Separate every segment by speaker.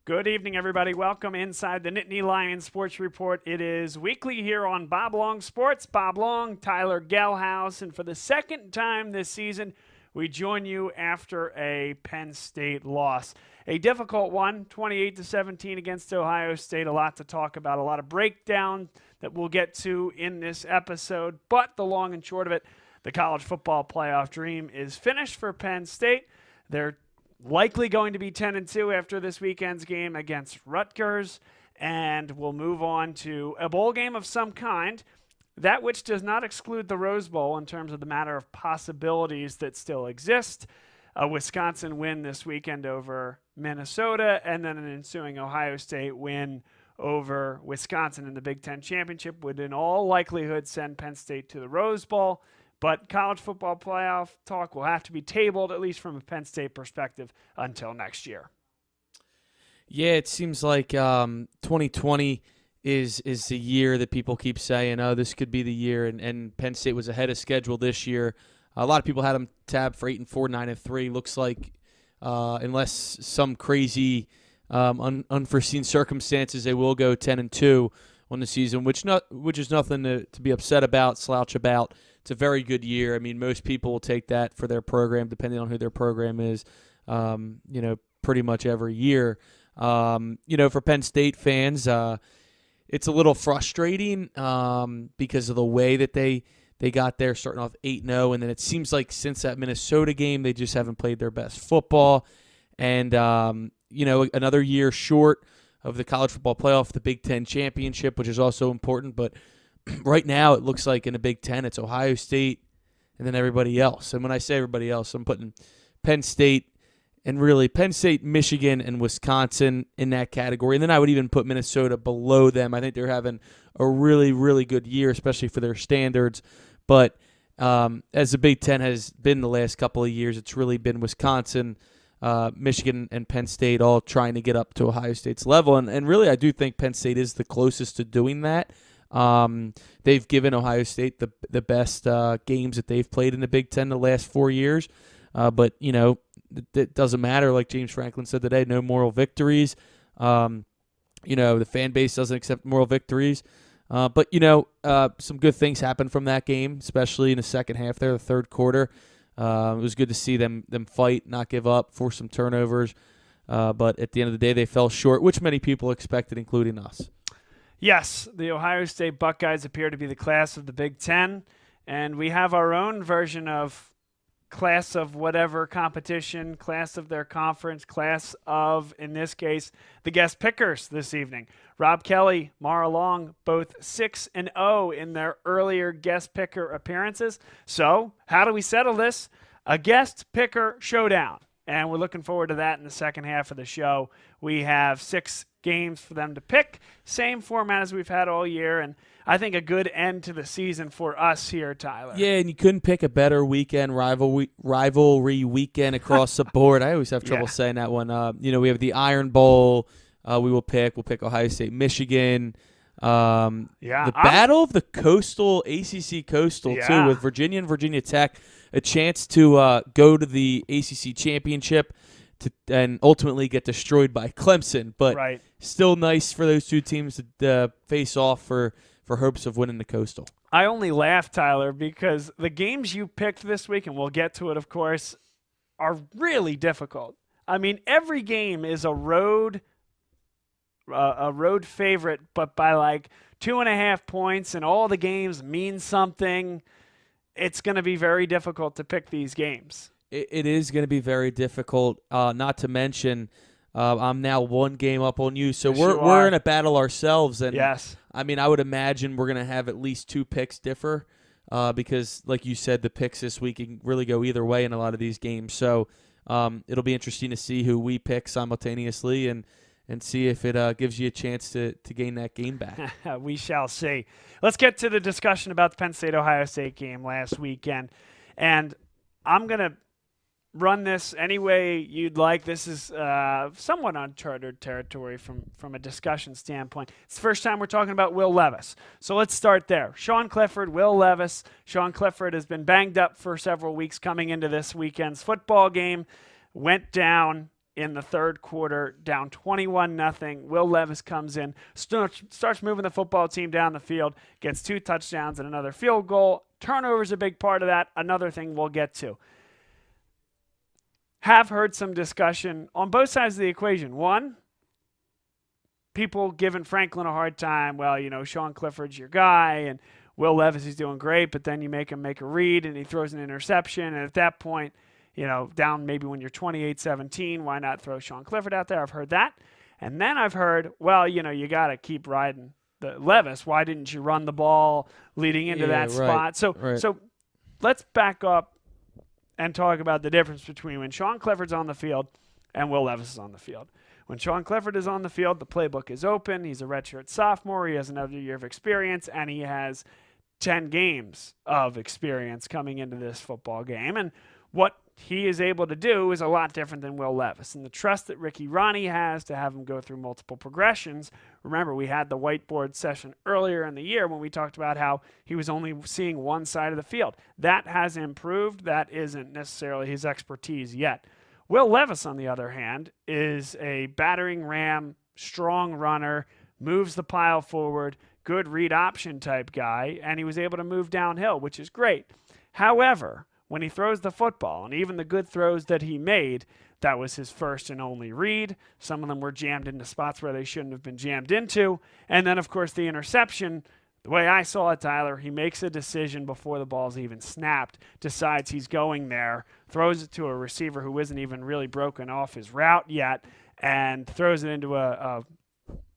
Speaker 1: Good evening, everybody. Welcome inside the Nittany Lion Sports Report. It is weekly here on Bob Long Sports. Bob Long, Tyler Gehlhaus, and for the second time this season, we join you after a Penn State loss. A difficult one, 28-17 against Ohio State. A lot to talk about, a lot of breakdown that we'll get to in this episode. But the long and short of it, the college football playoff dream is finished for Penn State. They're likely going to be 10-2 after this weekend's game against Rutgers, and we'll move on to a bowl game of some kind, that which does not exclude the Rose Bowl in terms of the matter of possibilities that still exist. A Wisconsin win this weekend over Minnesota, and then an ensuing Ohio State win over Wisconsin in the Big Ten Championship would in all likelihood send Penn State to the Rose Bowl. But college football playoff talk will have to be tabled, at least from a Penn State perspective, until next year.
Speaker 2: Yeah, it seems like 2020 is the year that people keep saying, oh, this could be the year, and Penn State was ahead of schedule this year. A lot of people had them tabbed for 8-4, 9-3. Looks like unless some crazy unforeseen circumstances, they will go 10-2 on the season, which is nothing to be upset about, slouch about. It's a very good year. I mean, most people will take that for their program, depending on who their program is, pretty much every year. For Penn State fans, it's a little frustrating because of the way that they got there, starting off 8-0, and then it seems like since that Minnesota game, they just haven't played their best football. And, another year short of the college football playoff, the Big Ten championship, which is also important, but right now, it looks like in the Big Ten, it's Ohio State and then everybody else. And when I say everybody else, I'm putting Penn State and really Penn State, Michigan, and Wisconsin in that category. And then I would even put Minnesota below them. I think they're having a really, really good year, especially for their standards. But as the Big Ten has been the last couple of years, it's really been Wisconsin, Michigan, and Penn State all trying to get up to Ohio State's level. And really, I do think Penn State is the closest to doing that. They've given Ohio State the best games that they've played in the Big Ten the last 4 years. But, it doesn't matter. Like James Franklin said today, no moral victories. The fan base doesn't accept moral victories. But some good things happened from that game, especially in the second half there, the third quarter. It was good to see them fight, not give up, force some turnovers. But at the end of the day, they fell short, which many people expected, including us.
Speaker 1: Yes, the Ohio State Buckeyes appear to be the class of the Big Ten, and we have our own version of class of whatever competition, class of their conference, class of, in this case, the guest pickers this evening. Rob Kelly, Maura Long, both 6-0 in their earlier guest picker appearances. So how do we settle this? A guest picker showdown. And we're looking forward to that in the second half of the show. We have 6 games for them to pick. Same format as we've had all year, and I think a good end to the season for us here, Tyler.
Speaker 2: Yeah, and you couldn't pick a better weekend, rivalry weekend across the board. I always have trouble saying that one. We have the Iron Bowl. We'll pick Ohio State, Michigan. The Battle of the Coastal, ACC Coastal, too, with Virginia and Virginia Tech. A chance to go to the ACC championship and ultimately get destroyed by Clemson. But still nice for those two teams to face off for hopes of winning the Coastal.
Speaker 1: I only laugh, Tyler, because the games you picked this week, and we'll get to it, of course, are really difficult. I mean, every game is a road favorite, but by like 2.5 points, and all the games mean something. It's going to be very difficult to pick these games.
Speaker 2: It is going to be very difficult, not to mention I'm now 1 game up on you. So we're in a battle ourselves. And
Speaker 1: yes.
Speaker 2: I mean, I would imagine we're going to have at least 2 picks differ because, like you said, the picks this week can really go either way in a lot of these games. So it'll be interesting to see who we pick simultaneously and see if it gives you a chance to gain that game back.
Speaker 1: We shall see. Let's get to the discussion about the Penn State-Ohio State game last weekend. And I'm going to run this any way you'd like. This is somewhat uncharted territory from a discussion standpoint. It's the first time we're talking about Will Levis. So let's start there. Sean Clifford, Will Levis. Sean Clifford has been banged up for several weeks coming into this weekend's football game. Went down in the third quarter, down 21-0. Will Levis comes in, starts moving the football team down the field, gets 2 touchdowns and another field goal. Turnover's a big part of that. Another thing we'll get to. Have heard some discussion on both sides of the equation. One, people giving Franklin a hard time. Well, Sean Clifford's your guy, and Will Levis is doing great, but then you make him make a read, and he throws an interception, and at that point, down maybe when you're 28-17, why not throw Sean Clifford out there? I've heard that. And then I've heard, well, you got to keep riding the Levis. Why didn't you run the ball leading into that spot? So let's back up and talk about the difference between when Sean Clifford's on the field and Will Levis is on the field. When Sean Clifford is on the field, the playbook is open. He's a redshirt sophomore. He has another year of experience, and he has 10 games of experience coming into this football game. And what he is able to do is a lot different than Will Levis. And the trust that Ricky Ronnie has to have him go through multiple progressions. Remember, we had the whiteboard session earlier in the year when we talked about how he was only seeing one side of the field. That has improved. That isn't necessarily his expertise yet. Will Levis, on the other hand, is a battering ram, strong runner, moves the pile forward, good read option type guy, and he was able to move downhill, which is great. However, when he throws the football, and even the good throws that he made, that was his first and only read. Some of them were jammed into spots where they shouldn't have been jammed into. And then, of course, the interception, the way I saw it, Tyler, he makes a decision before the ball's even snapped, decides he's going there, throws it to a receiver who isn't even really broken off his route yet, and throws it into a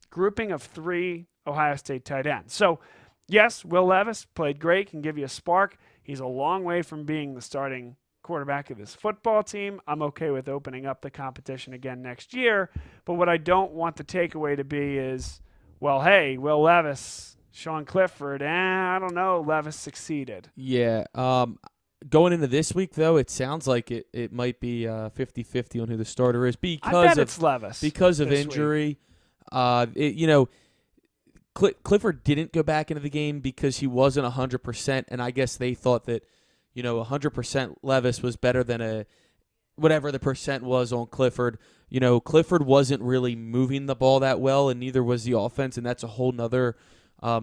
Speaker 1: grouping of 3 Ohio State tight ends. So, yes, Will Levis played great, can give you a spark. He's a long way from being the starting quarterback of this football team. I'm okay with opening up the competition again next year. But what I don't want the takeaway to be is, well, hey, Will Levis, Sean Clifford, I don't know, Levis succeeded.
Speaker 2: Yeah. Going into this week, though, it sounds like it might be 50-50 on who the starter is
Speaker 1: it's Levis
Speaker 2: because of injury. Clifford didn't go back into the game because he wasn't 100%, and I guess they thought that 100% Levis was better than whatever the percent was on Clifford. Clifford wasn't really moving the ball that well, and neither was the offense, and that's a whole nother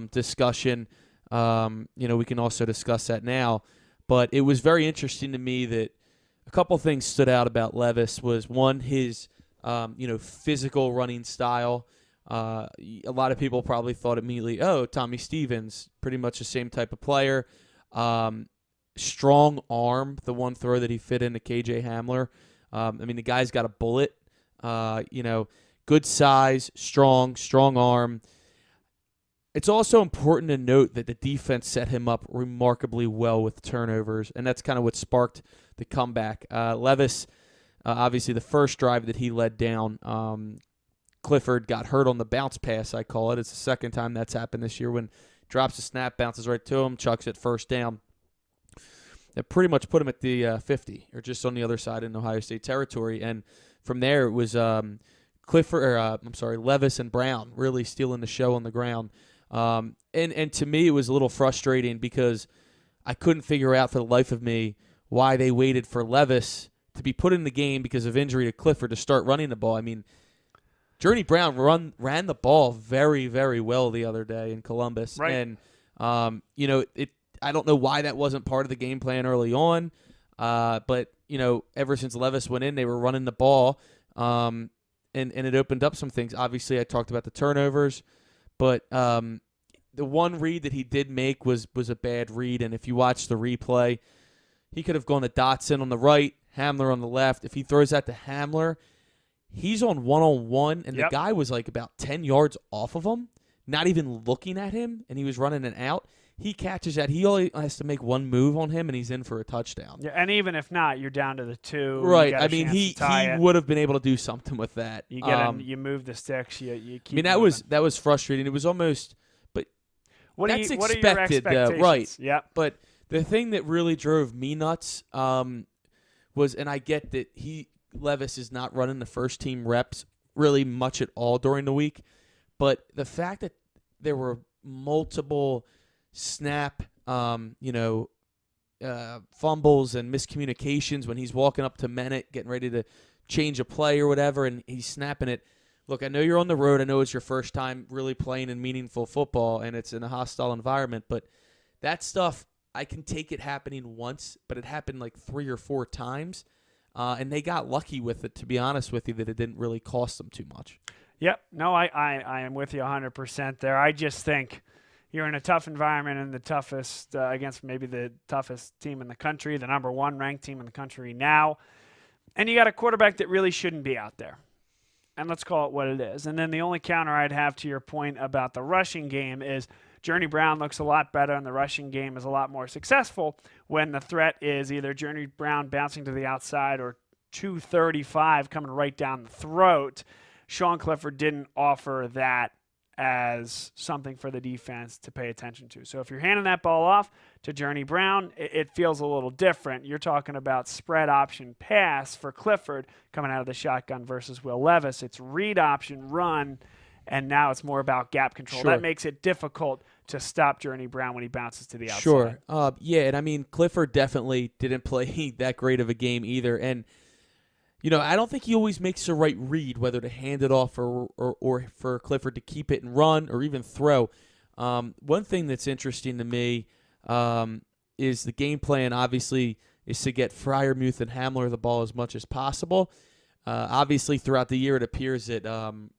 Speaker 2: discussion. We can also discuss that now. But it was very interesting to me that a couple things stood out about Levis was, one, his physical running style. A lot of people probably thought immediately, Tommy Stevens, pretty much the same type of player. Strong arm, the one throw that he fit into KJ Hamler. The guy's got a bullet. Good size, strong arm. It's also important to note that the defense set him up remarkably well with turnovers, and that's kind of what sparked the comeback. Levis, obviously the first drive that he led down, Clifford got hurt on the bounce pass, I call it. It's the second time that's happened this year when drops the snap, bounces right to him, chucks it first down. That pretty much put him at the 50, or just on the other side in Ohio State territory. And from there, it was Levis and Brown really stealing the show on the ground. And to me, it was a little frustrating because I couldn't figure out for the life of me why they waited for Levis to be put in the game because of injury to Clifford to start running the ball. Journey Brown ran the ball very, very well the other day in Columbus.
Speaker 1: Right.
Speaker 2: And, I don't know why that wasn't part of the game plan early on. But ever since Levis went in, they were running the ball. And it opened up some things. Obviously, I talked about the turnovers. But the one read that he did make was a bad read. And if you watch the replay, he could have gone to Dotson on the right, Hamler on the left. If he throws that to Hamler, he's on one-on-one, and the guy was like about 10 yards off of him, not even looking at him, and he was running an out. He catches that. He only has to make one move on him, and he's in for a touchdown.
Speaker 1: Yeah, and even if not, you're down to the 2.
Speaker 2: Right. He would have been able to do something with that.
Speaker 1: You get you move the sticks. You keep.
Speaker 2: That was frustrating. It was almost, but that's expected, though. Right.
Speaker 1: Yeah.
Speaker 2: But the thing that really drove me nuts was, and I get that Levis is not running the first team reps really much at all during the week, but the fact that there were multiple snap, fumbles and miscommunications when he's walking up to Menet, getting ready to change a play or whatever, and he's snapping it. Look, I know you're on the road. I know it's your first time really playing in meaningful football, and it's in a hostile environment. But that stuff, I can take it happening once, but it happened like 3 or 4 times. And they got lucky with it, to be honest with you, that it didn't really cost them too much.
Speaker 1: Yep. No, I am with you 100% there. I just think you're in a tough environment and the toughest against maybe the toughest team in the country, the number 1 ranked team in the country now. And you got a quarterback that really shouldn't be out there. And let's call it what it is. And then the only counter I'd have to your point about the rushing game is Journey Brown looks a lot better and the rushing game is a lot more successful when the threat is either Journey Brown bouncing to the outside or 235 coming right down the throat. Sean Clifford didn't offer that as something for the defense to pay attention to. So if you're handing that ball off to Journey Brown, it feels a little different. You're talking about spread option pass for Clifford coming out of the shotgun versus Will Levis. It's read option run, and now it's more about gap control.
Speaker 2: Sure.
Speaker 1: That makes it difficult to stop Journey Brown when he bounces to the outside.
Speaker 2: Sure. Yeah, and I mean, Clifford definitely didn't play that great of a game either. And I don't think he always makes the right read, whether to hand it off or for Clifford to keep it and run or even throw. One thing that's interesting to me is the game plan, obviously, is to get Freiermuth and Hamler the ball as much as possible. Obviously, throughout the year, it appears that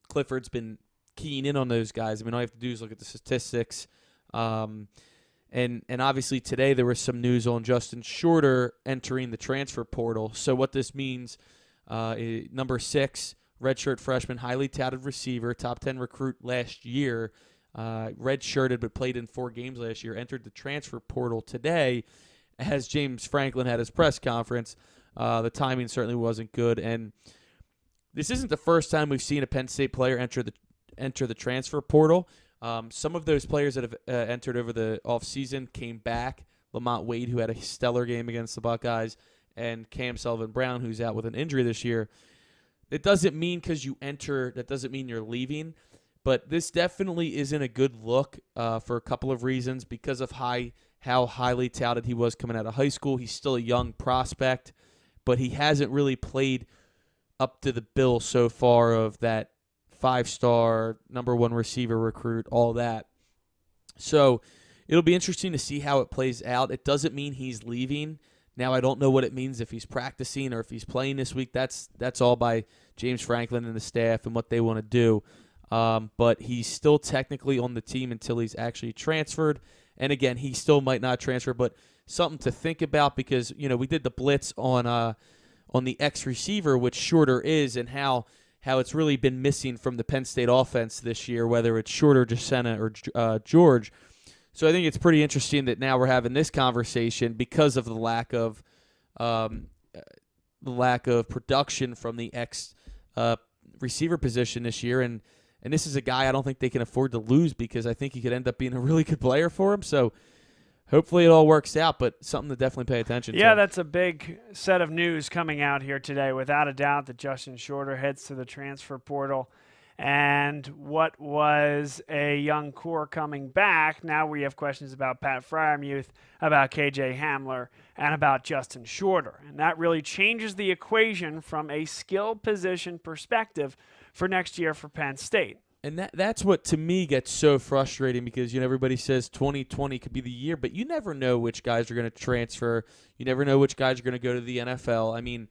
Speaker 2: Clifford's been keying in on those guys. I mean, all you have to do is look at the statistics. And obviously, today there was some news on Justin Shorter entering the transfer portal. So what this means... number 6, redshirt freshman, highly touted receiver, top 10 recruit last year, redshirted but played in 4 games last year, entered the transfer portal today as James Franklin had his press conference. The timing certainly wasn't good, and this isn't the first time we've seen a Penn State player enter the transfer portal. Some of those players that have entered over the offseason came back. Lamont Wade, who had a stellar game against the Buckeyes, and Cam Sullivan-Brown, who's out with an injury this year. It doesn't mean because you enter, that doesn't mean you're leaving. But this definitely isn't a good look for a couple of reasons. Because of how highly touted he was coming out of high school. He's still a young prospect, but he hasn't really played up to the bill so far of that 5-star, number 1 receiver recruit, all that. So it'll be interesting to see how it plays out. It doesn't mean he's leaving. Now, I don't know what it means if he's practicing or if he's playing this week. That's all by James Franklin and the staff and what they want to do. But he's still technically on the team until he's actually transferred. And, again, he still might not transfer, but something to think about because, we did the blitz on the X-receiver, which Shorter is, and how it's really been missing from the Penn State offense this year, whether it's Shorter, Jacena, or George. So I think it's pretty interesting that now we're having this conversation because of the lack of production from the X receiver position this year, and this is a guy I don't think they can afford to lose because I think he could end up being a really good player for him. So hopefully it all works out, but something to definitely pay attention to.
Speaker 1: Yeah, that's a big set of news coming out here today, without a doubt, that Justin Shorter heads to the transfer portal. And what was a young core coming back, now we have questions about Pat Freiermuth, about KJ Hamler, and about Justin Shorter. And that really changes the equation from a skill position perspective for next year for Penn State.
Speaker 2: And that's what, to me, gets so frustrating because, everybody says 2020 could be the year, but you never know which guys are going to transfer. You never know which guys are going to go to the NFL. I mean,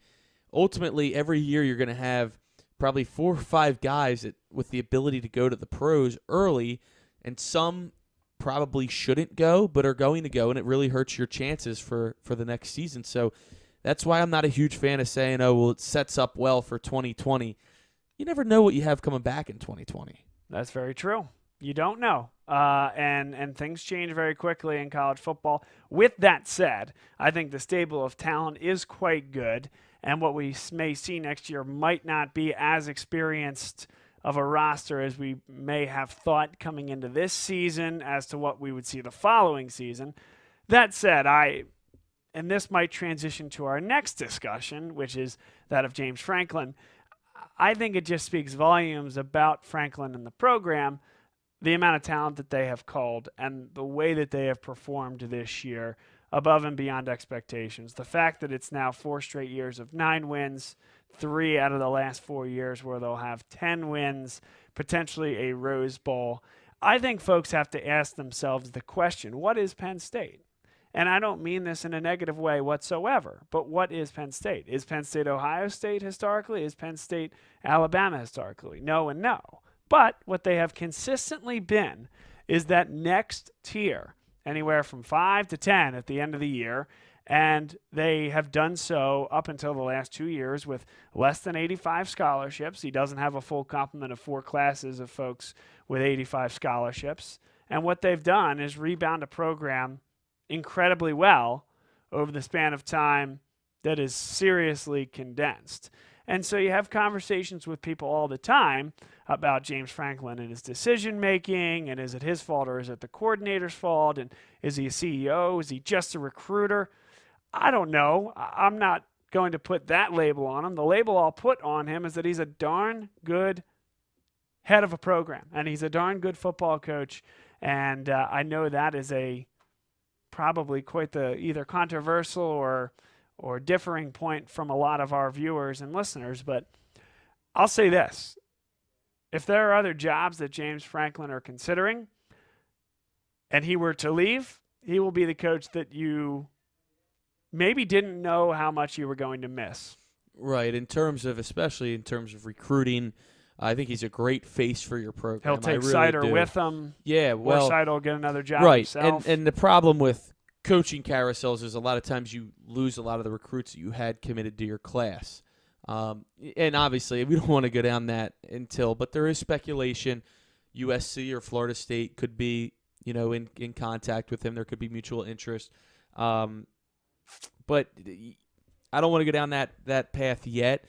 Speaker 2: ultimately, every year you're going to have probably 4 or 5 guys with the ability to go to the pros early, and some probably shouldn't go but are going to go, and it really hurts your chances for the next season. So that's why I'm not a huge fan of saying, it sets up well for 2020. You never know what you have coming back in 2020.
Speaker 1: That's very true. You don't know. And things change very quickly in college football. With that said, I think the stable of talent is quite good. And what we may see next year might not be as experienced of a roster as we may have thought coming into this season as to what we would see the following season. That said, and this might transition to our next discussion, which is that of James Franklin. I think it just speaks volumes about Franklin and the program, the amount of talent that they have culled and the way that they have performed this year. above and beyond expectations. The fact that it's now 4 straight years of 9 wins, 3 out of the last 4 years where they'll have 10 wins, potentially a Rose Bowl. I think folks have to ask themselves the question, what is Penn State? And I don't mean this in a negative way whatsoever, but what is Penn State? Is Penn State Ohio State historically? Is Penn State Alabama historically? No and no. But what they have consistently been is that next tier, anywhere from 5 to 10 at the end of the year, and they have done so up until the last 2 years with less than 85 scholarships. He doesn't have a full complement of 4 classes of folks with 85 scholarships. And what they've done is rebound a program incredibly well over the span of time that is seriously condensed. And so you have conversations with people all the time about James Franklin and his decision-making, and is it his fault or is it the coordinator's fault, and is he a CEO, is he just a recruiter? I don't know. I'm not going to put that label on him. The label I'll put on him is that he's a darn good head of a program, and he's a darn good football coach, and I know that is probably quite the either controversial or differing point from a lot of our viewers and listeners, but I'll say this. If there are other jobs that James Franklin are considering and he were to leave, he will be the coach that you maybe didn't know how much you were going to miss.
Speaker 2: Right, especially in terms of recruiting, I think he's a great face for your program.
Speaker 1: He'll take Sider with him.
Speaker 2: Yeah, well,
Speaker 1: or Sider will get another job
Speaker 2: Right,
Speaker 1: himself.
Speaker 2: and the problem with coaching carousels is a lot of times you lose a lot of the recruits that you had committed to your class. And obviously, we don't want to go down that but there is speculation. USC or Florida State could be, in contact with him. There could be mutual interest. But I don't want to go down that path yet.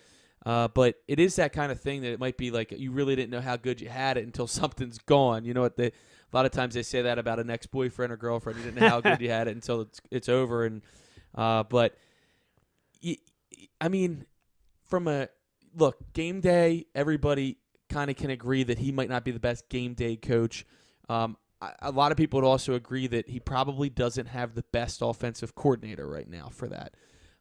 Speaker 2: But it is that kind of thing that it might be like you really didn't know how good you had it until something's gone. You know what? A lot of times they say that about an ex-boyfriend or girlfriend. You didn't know how good you had it until it's over. And but I mean, game day, everybody kind of can agree that he might not be the best game day coach. A lot of people would also agree that he probably doesn't have the best offensive coordinator right now for that.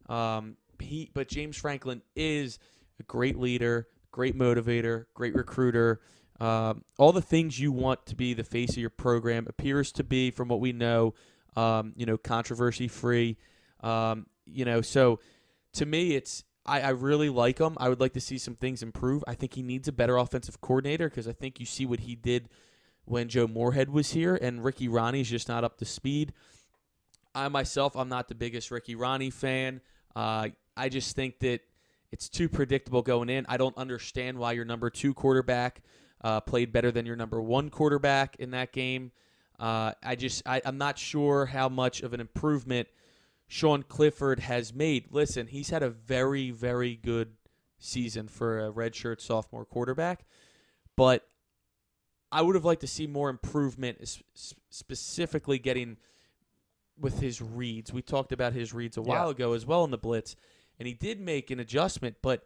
Speaker 2: But James Franklin is a great leader, great motivator, great recruiter. All the things you want to be the face of your program, appears to be, from what we know, controversy-free. So to me, I really like him. I would like to see some things improve. I think he needs a better offensive coordinator because I think you see what he did when Joe Moorhead was here, and Ricky Ronnie's just not up to speed. I'm not the biggest Ricky Ronnie fan. I just think that it's too predictable going in. I don't understand why your number 2 quarterback played better than your number 1 quarterback in that game. I'm not sure how much of an improvement Sean Clifford has made. Listen, he's had a very, very good season for a redshirt sophomore quarterback, but I would have liked to see more improvement, specifically getting with his reads. We talked about his reads a while ago as well in the blitz, and he did make an adjustment, but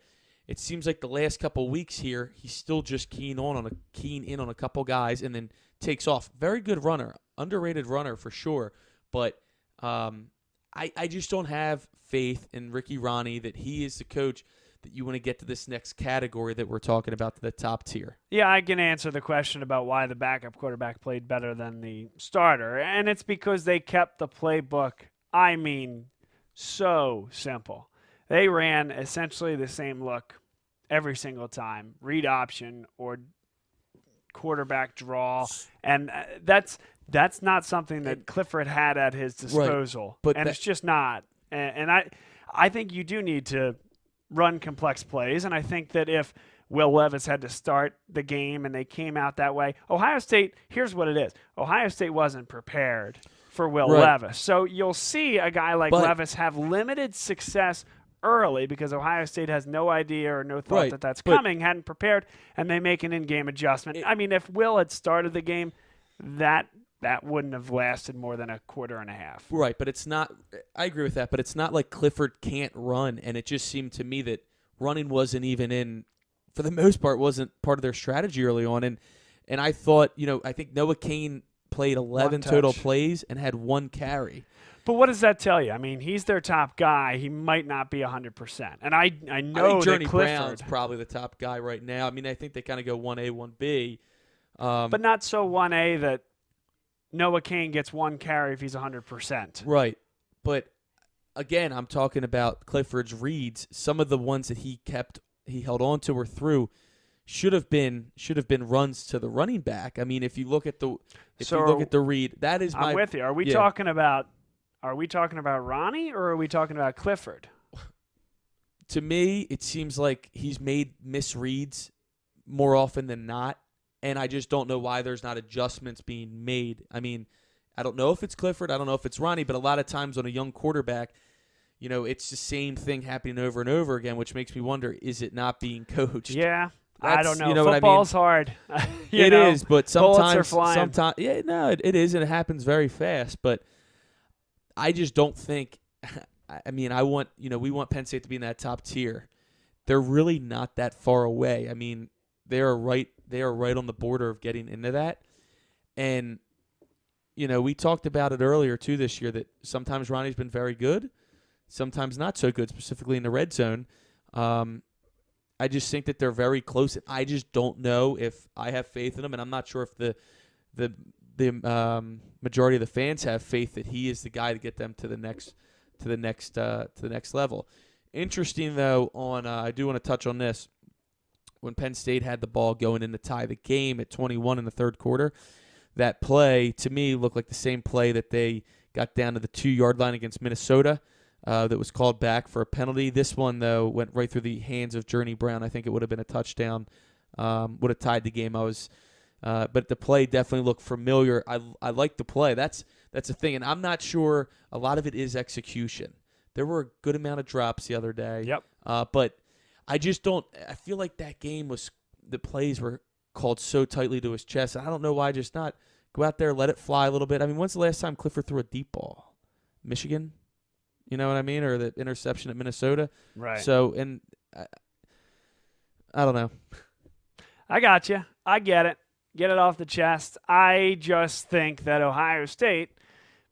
Speaker 2: it seems like the last couple weeks here, he's still just keen in on a couple guys and then takes off. Very good runner, underrated runner for sure, but I just don't have faith in Ricky Ronnie that he is the coach that you want to get to this next category that we're talking about, to the top tier.
Speaker 1: Yeah, I can answer the question about why the backup quarterback played better than the starter, and it's because they kept the playbook, so simple. They ran essentially the same look every single time, read option or quarterback draw, and that's not something that Clifford had at his disposal,
Speaker 2: right.
Speaker 1: It's just not. And I think you do need to run complex plays, and I think that if Will Levis had to start the game and they came out that way, Ohio State, here's what it is. Ohio State wasn't prepared for Will Levis. So you'll see a guy like Levis have limited success early because Ohio State has no idea or no thought that that's coming, hadn't prepared, and they make an in-game adjustment. If Will had started the game, that wouldn't have lasted more than a quarter and a half.
Speaker 2: Right, but it's not – I agree with that, but it's not like Clifford can't run, and it just seemed to me that running wasn't even for the most part, wasn't part of their strategy early on. And I thought, I think Noah Cain played 11 total plays and had 1 carry.
Speaker 1: But what does that tell you? I mean, he's their top guy. He might not be 100%. And I know
Speaker 2: I think Journey
Speaker 1: that
Speaker 2: Brown's probably the top guy right now. I mean, I think they kind of go 1A, 1B.
Speaker 1: But not so 1A that Noah Kane gets one carry if he's 100%.
Speaker 2: Right. But, again, I'm talking about Clifford's reads. Some of the ones that he held on to or through should have been runs to the running back. I mean, if you look at the read, that is
Speaker 1: I'm with you. Are we talking about Ronnie or are we talking about Clifford?
Speaker 2: To me, it seems like he's made misreads more often than not, and I just don't know why there's not adjustments being made. I mean, I don't know if it's Clifford, I don't know if it's Ronnie, but a lot of times on a young quarterback, it's the same thing happening over and over again, which makes me wonder, is it not being coached?
Speaker 1: Yeah. I don't know.
Speaker 2: You know
Speaker 1: Football's
Speaker 2: what I mean?
Speaker 1: hard.
Speaker 2: It is, but
Speaker 1: bullets are flying.
Speaker 2: It is, and it happens very fast. But I just don't think. I mean, we want Penn State to be in that top tier. They're really not that far away. I mean, they are right on the border of getting into that. And we talked about it earlier too this year that sometimes Ronnie's been very good, sometimes not so good, specifically in the red zone. I just think that they're very close. And I just don't know if I have faith in him, and I'm not sure if the majority of the fans have faith that he is the guy to get them to the next level. Interesting though, I do want to touch on this. When Penn State had the ball going in to tie the game at 21 in the third quarter, that play to me looked like the same play that they got down to the 2-yard line against Minnesota. That was called back for a penalty. This one, though, went right through the hands of Journey Brown. I think it would have been a touchdown, would have tied the game. But the play definitely looked familiar. I like the play. That's the thing, and I'm not sure. A lot of it is execution. There were a good amount of drops the other day.
Speaker 1: Yep.
Speaker 2: But I just don't. I feel like that game the plays were called so tightly to his chest. I don't know why just not go out there, let it fly a little bit. I mean, when's the last time Clifford threw a deep ball? Michigan. You know what I mean? Or the interception at Minnesota.
Speaker 1: Right.
Speaker 2: So, and I don't know.
Speaker 1: I got you. I get it. Get it off the chest. I just think that Ohio State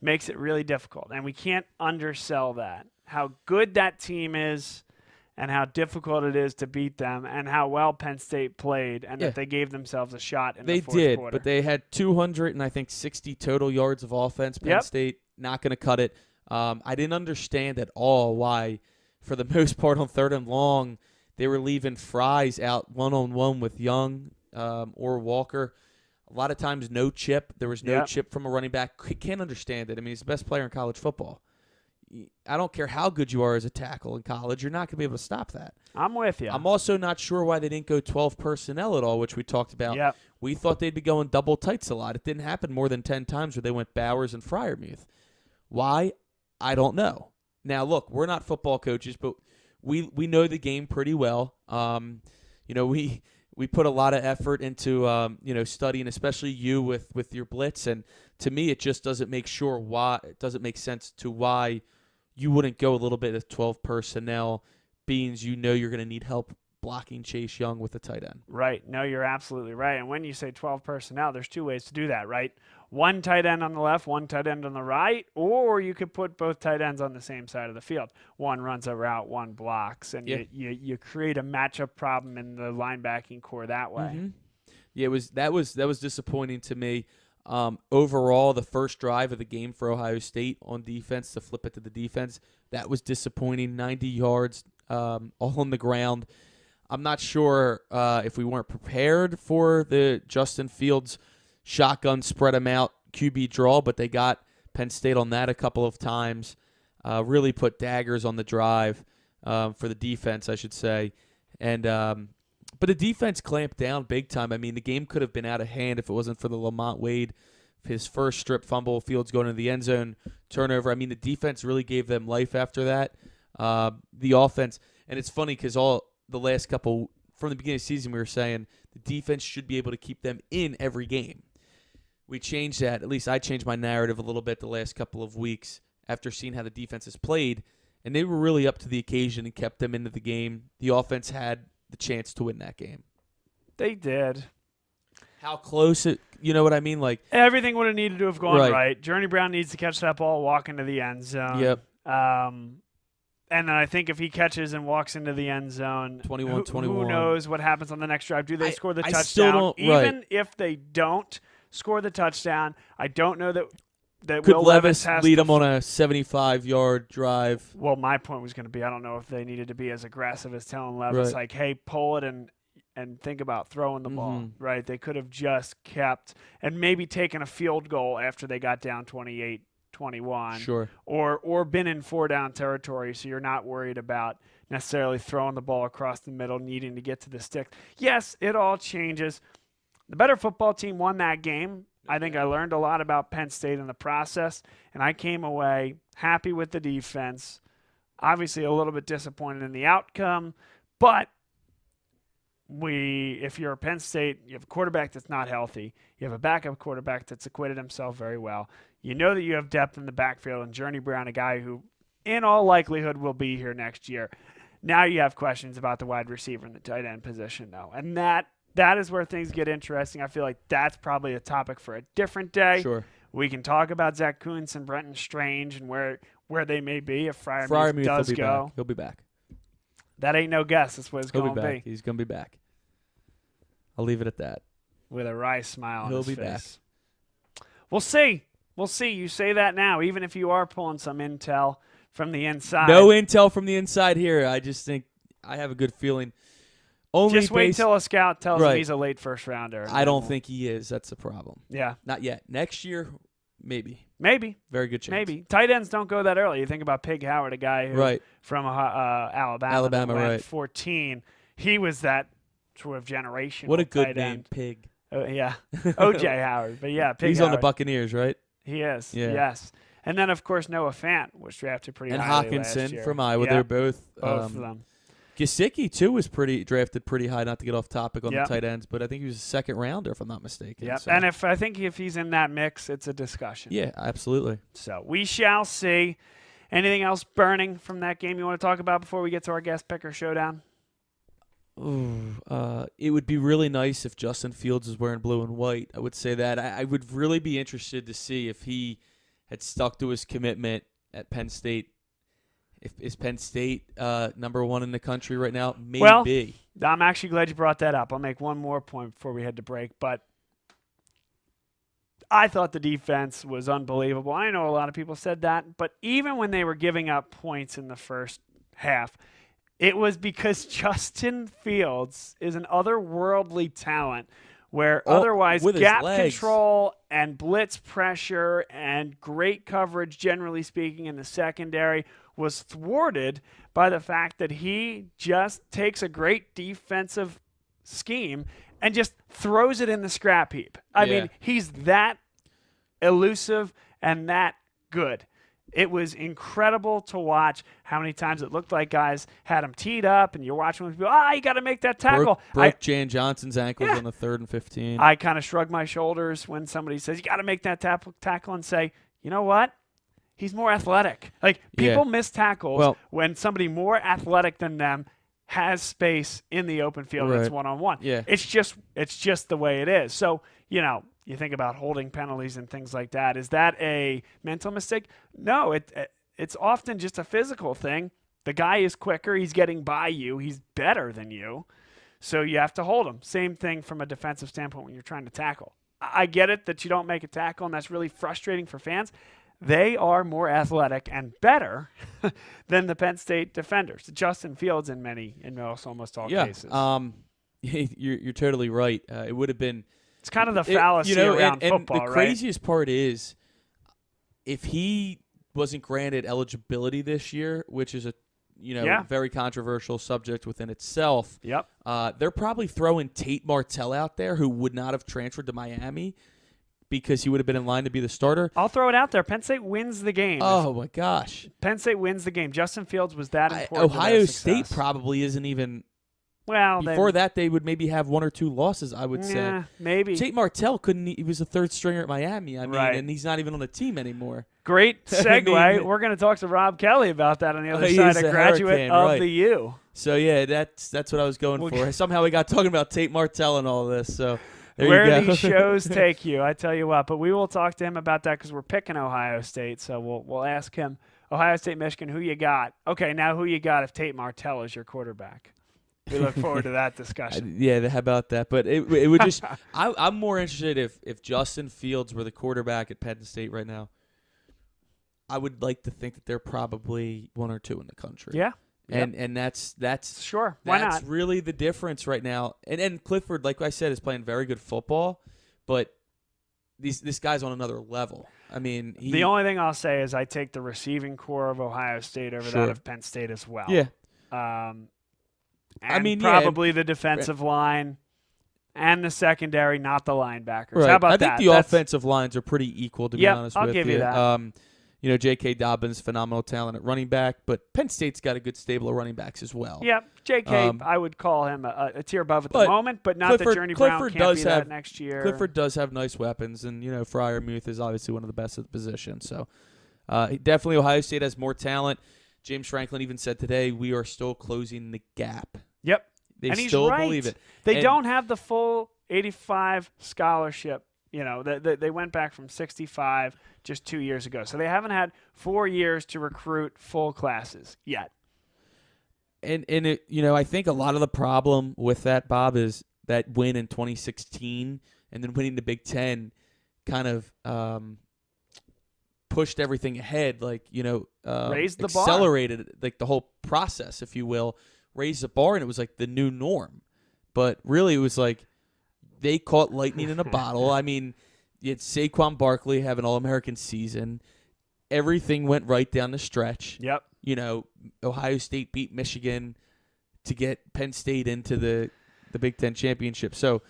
Speaker 1: makes it really difficult, and we can't undersell that. How good that team is and how difficult it is to beat them and how well Penn State played and that they gave themselves a shot in the fourth quarter. They did,
Speaker 2: but they had 260 total yards of offense. Penn State not going to cut it. I didn't understand at all why, for the most part on 3rd and long, they were leaving Fries out one-on-one with Young or Walker. A lot of times no chip. There was no chip from a running back. Can't understand it. I mean, he's the best player in college football. I don't care how good you are as a tackle in college. You're not going to be able to stop that.
Speaker 1: I'm with you.
Speaker 2: I'm also not sure why they didn't go 12 personnel at all, which we talked about.
Speaker 1: Yep.
Speaker 2: We thought they'd be going double tights a lot. It didn't happen more than 10 times where they went Bowers and Freiermuth. Why? I don't know. Now, look, we're not football coaches, but we know the game pretty well. We put a lot of effort into studying, especially you with your blitz, and to me, it just doesn't make sense to why you wouldn't go a little bit of 12 personnel, being you're going to need help blocking Chase Young with the tight end.
Speaker 1: Right. No, you're absolutely right. And when you say 12 personnel, there's two ways to do that, right? One tight end on the left, one tight end on the right, or you could put both tight ends on the same side of the field. One runs a route, one blocks, and you create a matchup problem in the linebacking core that way.
Speaker 2: Mm-hmm. Yeah, that was disappointing to me. Overall, the first drive of the game for Ohio State on defense, to flip it to the defense, that was disappointing. 90 yards, all on the ground. I'm not sure if we weren't prepared for the Justin Fields shotgun spread them out QB draw, but they got Penn State on that a couple of times. Really put daggers on the drive for the defense, I should say. And but the defense clamped down big time. I mean, the game could have been out of hand if it wasn't for the Lamont Wade, his first strip fumble, Fields going into the end zone, turnover. I mean, the defense really gave them life after that. The offense, and it's funny because the last couple, from the beginning of the season, we were saying the defense should be able to keep them in every game. We changed that. At least I changed my narrative a little bit the last couple of weeks after seeing how the defense has played, and they were really up to the occasion and kept them into the game. The offense had the chance to win that game.
Speaker 1: They did.
Speaker 2: How close it you know what I mean? Like
Speaker 1: everything would have needed to have gone
Speaker 2: Right.
Speaker 1: right. Journey Brown needs to catch that ball, walk into the end zone.
Speaker 2: Yep.
Speaker 1: And then I think if he catches and walks into the end zone,
Speaker 2: 21-21.
Speaker 1: who knows what happens on the next drive? Do they score the
Speaker 2: I
Speaker 1: touchdown?
Speaker 2: still don't-
Speaker 1: Even if they don't score the touchdown, I don't know that
Speaker 2: Could
Speaker 1: Will
Speaker 2: Levis
Speaker 1: has
Speaker 2: lead
Speaker 1: to
Speaker 2: him on a 75-yard drive?
Speaker 1: Well, my point was going to be, I don't know if they needed to be as aggressive as telling Levis,
Speaker 2: Right.
Speaker 1: like, hey, pull it and think about throwing the ball, right? They could have just kept and maybe taken a field goal after they got down 28-21.
Speaker 2: Sure.
Speaker 1: Or been in 4-down territory, so you're not worried about necessarily throwing the ball across the middle, needing to get to the stick. Yes, it all changes. The better football team won that game. I think I learned a lot about Penn State in the process, and I came away happy with the defense. Obviously a little bit disappointed in the outcome, but if you're Penn State, you have a quarterback that's not healthy. You have a backup quarterback that's acquitted himself very well. You know that you have depth in the backfield, and Journey Brown, a guy who in all likelihood will be here next year. Now you have questions about the wide receiver and the tight end position, though, and that is where things get interesting. I feel like that's probably a topic for a different day.
Speaker 2: Sure.
Speaker 1: We can talk about Zach Kuntz and Brenton Strange and where they may be if Freiermuth
Speaker 2: Freiermuth
Speaker 1: does
Speaker 2: will be
Speaker 1: go.
Speaker 2: back. He'll be back.
Speaker 1: That ain't no guess. That's what it's
Speaker 2: He'll
Speaker 1: going
Speaker 2: be
Speaker 1: to
Speaker 2: back.
Speaker 1: be.
Speaker 2: He's going to be back. I'll leave it at that.
Speaker 1: With a wry smile on
Speaker 2: He'll
Speaker 1: his
Speaker 2: be
Speaker 1: face. We'll see. We'll see. You say that now, even if you are pulling some intel from the inside.
Speaker 2: No intel from the inside here. I just think I have a good feeling. Only
Speaker 1: Just wait till a scout tells him
Speaker 2: Right.
Speaker 1: he's a late first rounder.
Speaker 2: I don't think he is. That's the problem.
Speaker 1: Yeah.
Speaker 2: Not yet. Next year, maybe.
Speaker 1: Maybe.
Speaker 2: Very good chance.
Speaker 1: Maybe. Tight ends don't go that early. You think about Pig Howard, a guy who
Speaker 2: Right.
Speaker 1: from Alabama that went
Speaker 2: right.
Speaker 1: 14. He was that sort of generation.
Speaker 2: What a good
Speaker 1: tight
Speaker 2: name,
Speaker 1: end.
Speaker 2: Pig.
Speaker 1: Yeah. O.J. Howard. But yeah, Pig
Speaker 2: He's
Speaker 1: Howard.
Speaker 2: on the Buccaneers, right?
Speaker 1: He is.
Speaker 2: Yeah.
Speaker 1: Yes. And then, of course, Noah Fant was drafted pretty
Speaker 2: And
Speaker 1: highly last
Speaker 2: Hawkinson
Speaker 1: year.
Speaker 2: from Iowa.
Speaker 1: Yeah,
Speaker 2: They're both
Speaker 1: of them.
Speaker 2: Gesicki, too, was drafted pretty high, not to get off topic on
Speaker 1: Yep.
Speaker 2: the tight ends, but I think he was a second rounder, if I'm not mistaken.
Speaker 1: Yeah.
Speaker 2: So.
Speaker 1: And I think if he's in that mix, it's a discussion.
Speaker 2: Yeah, absolutely.
Speaker 1: So we shall see. Anything else burning from that game you want to talk about before we get to our guest picker showdown?
Speaker 2: Ooh, it would be really nice if Justin Fields was wearing blue and white. I would say that. I would really be interested to see if he had stuck to his commitment at Penn State. Is Penn State number one in the country right now? Maybe.
Speaker 1: Well, I'm actually glad you brought that up. I'll make one more point before we head to break, but I thought the defense was unbelievable. I know a lot of people said that, but even when they were giving up points in the first half, it was because Justin Fields is an otherworldly talent where otherwise
Speaker 2: with his
Speaker 1: gap
Speaker 2: legs.
Speaker 1: control and blitz pressure and great coverage, generally speaking, in the secondary was thwarted by the fact that he just takes a great defensive scheme and just throws it in the scrap heap. I mean, he's that elusive and that good. It was incredible to watch how many times it looked like guys had him teed up, and you're watching with people, you got to make that tackle.
Speaker 2: Broke Jan Johnson's ankles on the 3rd and 15.
Speaker 1: I kind of shrug my shoulders when somebody says, you got to make that tackle and say, you know what? He's more athletic. Like, people miss tackles when somebody more athletic than them has space in the open field. It's one-on-one.
Speaker 2: Yeah.
Speaker 1: It's just the way it is. So, you think about holding penalties and things like that. Is that a mental mistake? No, it's often just a physical thing. The guy is quicker. He's getting by you. He's better than you. So you have to hold him. Same thing from a defensive standpoint when you're trying to tackle. I get it that you don't make a tackle, and that's really frustrating for fans. They are more athletic and better than the Penn State defenders. Justin Fields in almost all cases.
Speaker 2: You're totally right. It would have been.
Speaker 1: It's kind of the fallacy around football,
Speaker 2: and the craziest part is, if he wasn't granted eligibility this year, which is a very controversial subject within itself.
Speaker 1: Yep.
Speaker 2: They're probably throwing Tate Martell out there, who would not have transferred to Miami because he would have been in line to be the starter.
Speaker 1: I'll throw it out there. Penn State wins the game.
Speaker 2: Oh, my gosh.
Speaker 1: Penn State wins the game. Justin Fields was that important.
Speaker 2: Ohio State probably isn't even.
Speaker 1: Well,
Speaker 2: before that, they would maybe have 1 or 2 losses, I would say.
Speaker 1: Maybe.
Speaker 2: Tate Martell couldn't. He was a third stringer at Miami. I mean,
Speaker 1: Right.
Speaker 2: and he's not even on the team anymore.
Speaker 1: Great segue.
Speaker 2: I mean,
Speaker 1: we're going to talk to Rob Kelly about that on the other
Speaker 2: He's
Speaker 1: side,
Speaker 2: a
Speaker 1: a graduate
Speaker 2: Hurricane,
Speaker 1: of
Speaker 2: right.
Speaker 1: the U.
Speaker 2: So yeah, that's what I was going for. Somehow we got talking about Tate Martell and all this. So
Speaker 1: where these shows take you. I tell you what. But we will talk to him about that because we're picking Ohio State. So we'll ask him, Ohio State, Michigan, who you got? Okay, now who you got if Tate Martell is your quarterback? We look forward to that discussion.
Speaker 2: Yeah, how about that? But it would just – I'm more interested if Justin Fields were the quarterback at Penn State right now. I would like to think that they're probably 1 or 2 in the country.
Speaker 1: Yeah.
Speaker 2: And that's
Speaker 1: sure. Why
Speaker 2: that's
Speaker 1: not?
Speaker 2: really the difference right now. And Clifford, like I said, is playing very good football, but this guy's on another level. I mean,
Speaker 1: the only thing I'll say is I take the receiving core of Ohio State over that of Penn State as well.
Speaker 2: Yeah.
Speaker 1: Probably the defensive line and the secondary, not the linebackers.
Speaker 2: Right.
Speaker 1: How about that?
Speaker 2: I think the offensive lines are pretty equal, to be honest with you.
Speaker 1: I'll give you that.
Speaker 2: J.K. Dobbins, phenomenal talent at running back, but Penn State's got a good stable of running backs as well.
Speaker 1: Yeah, J.K., I would call him a tier above at the moment, but not that Journey Brown can't be that next year.
Speaker 2: Clifford does have nice weapons, and, Freiermuth is obviously one of the best at the position. So definitely Ohio State has more talent. James Franklin even said today, we are still closing the gap.
Speaker 1: Yep.
Speaker 2: They
Speaker 1: and
Speaker 2: still
Speaker 1: he's right.
Speaker 2: believe it.
Speaker 1: They don't have the full 85 scholarship. They went back from 65 just 2 years ago. So they haven't had 4 years to recruit full classes yet.
Speaker 2: And I think a lot of the problem with that, Bob, is that win in 2016 and then winning the Big Ten kind of pushed everything ahead,
Speaker 1: raised the
Speaker 2: accelerated
Speaker 1: bar.
Speaker 2: The whole process, if you will, raised the bar, and it was like the new norm. But really, it was like they caught lightning in a bottle. I mean, you had Saquon Barkley have an All-American season. Everything went right down the stretch.
Speaker 1: Yep.
Speaker 2: Ohio State beat Michigan to get Penn State into the Big Ten championship. So,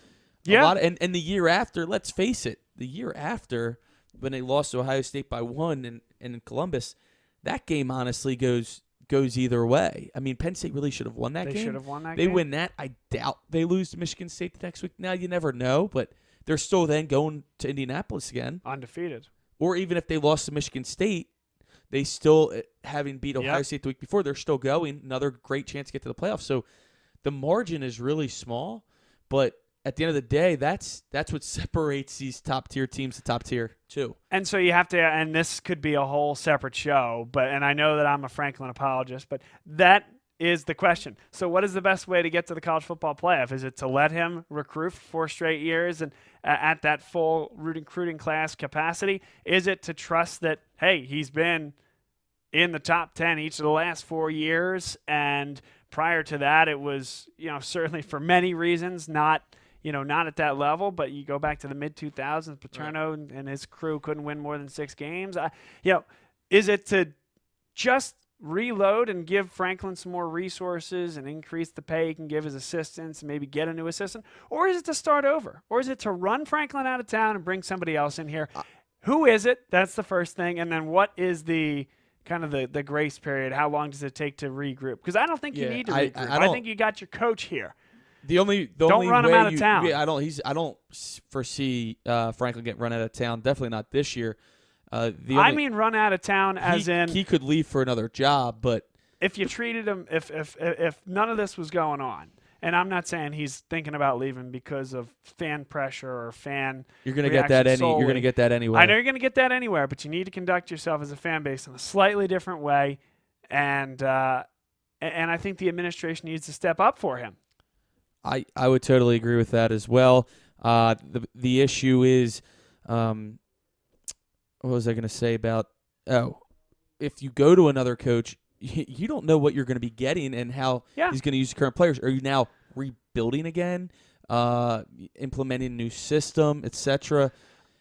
Speaker 2: and the year after, let's face it, when they lost to Ohio State by 1 and in Columbus, that game honestly goes either way. I mean, Penn State really should have won that game.
Speaker 1: They should have won that
Speaker 2: game.
Speaker 1: They
Speaker 2: win that. I doubt they lose to Michigan State the next week. Now, you never know, but they're still then going to Indianapolis again.
Speaker 1: Undefeated.
Speaker 2: Or even if they lost to Michigan State, they still, having beat Ohio State the week before, they're still going. Another great chance to get to the playoffs. So the margin is really small, but at the end of the day, that's what separates these top-tier teams to top-tier too.
Speaker 1: And so you have to, and this could be a whole separate show, and I know that I'm a Franklin apologist, but that is the question. So what is the best way to get to the college football playoff? Is it to let him recruit for 4 straight years and at that full recruiting class capacity? Is it to trust that, hey, he's been in the top 10 each of the last 4 years, and prior to that it was, certainly for many reasons not at that level, but you go back to the mid-2000s, Paterno and his crew couldn't win more than 6 games. Is it to just reload and give Franklin some more resources and increase the pay he can give his assistants and maybe get a new assistant? Or is it to start over? Or is it to run Franklin out of town and bring somebody else in here? Who is it? That's the first thing. And then what is the kind of the grace period? How long does it take to regroup? Because I don't think you need to regroup. I think you got your coach here.
Speaker 2: Don't
Speaker 1: run him out of town.
Speaker 2: Yeah, I don't foresee Franklin getting run out of town. Definitely not this year.
Speaker 1: I mean, run out of town as in
Speaker 2: he could leave for another job, but
Speaker 1: if you treated him, if none of this was going on, and I'm not saying he's thinking about leaving because of fan pressure or fan.
Speaker 2: You're going to get that
Speaker 1: solely.
Speaker 2: You're going to get that anywhere.
Speaker 1: I know you're going to get that anywhere, but you need to conduct yourself as a fan base in a slightly different way, and I think the administration needs to step up for him.
Speaker 2: I would totally agree with that as well. The issue is, what was I going to say about? If you go to another coach, you don't know what you're going to be getting and how he's going to use the current players. Are you now rebuilding again, implementing a new system, etc.?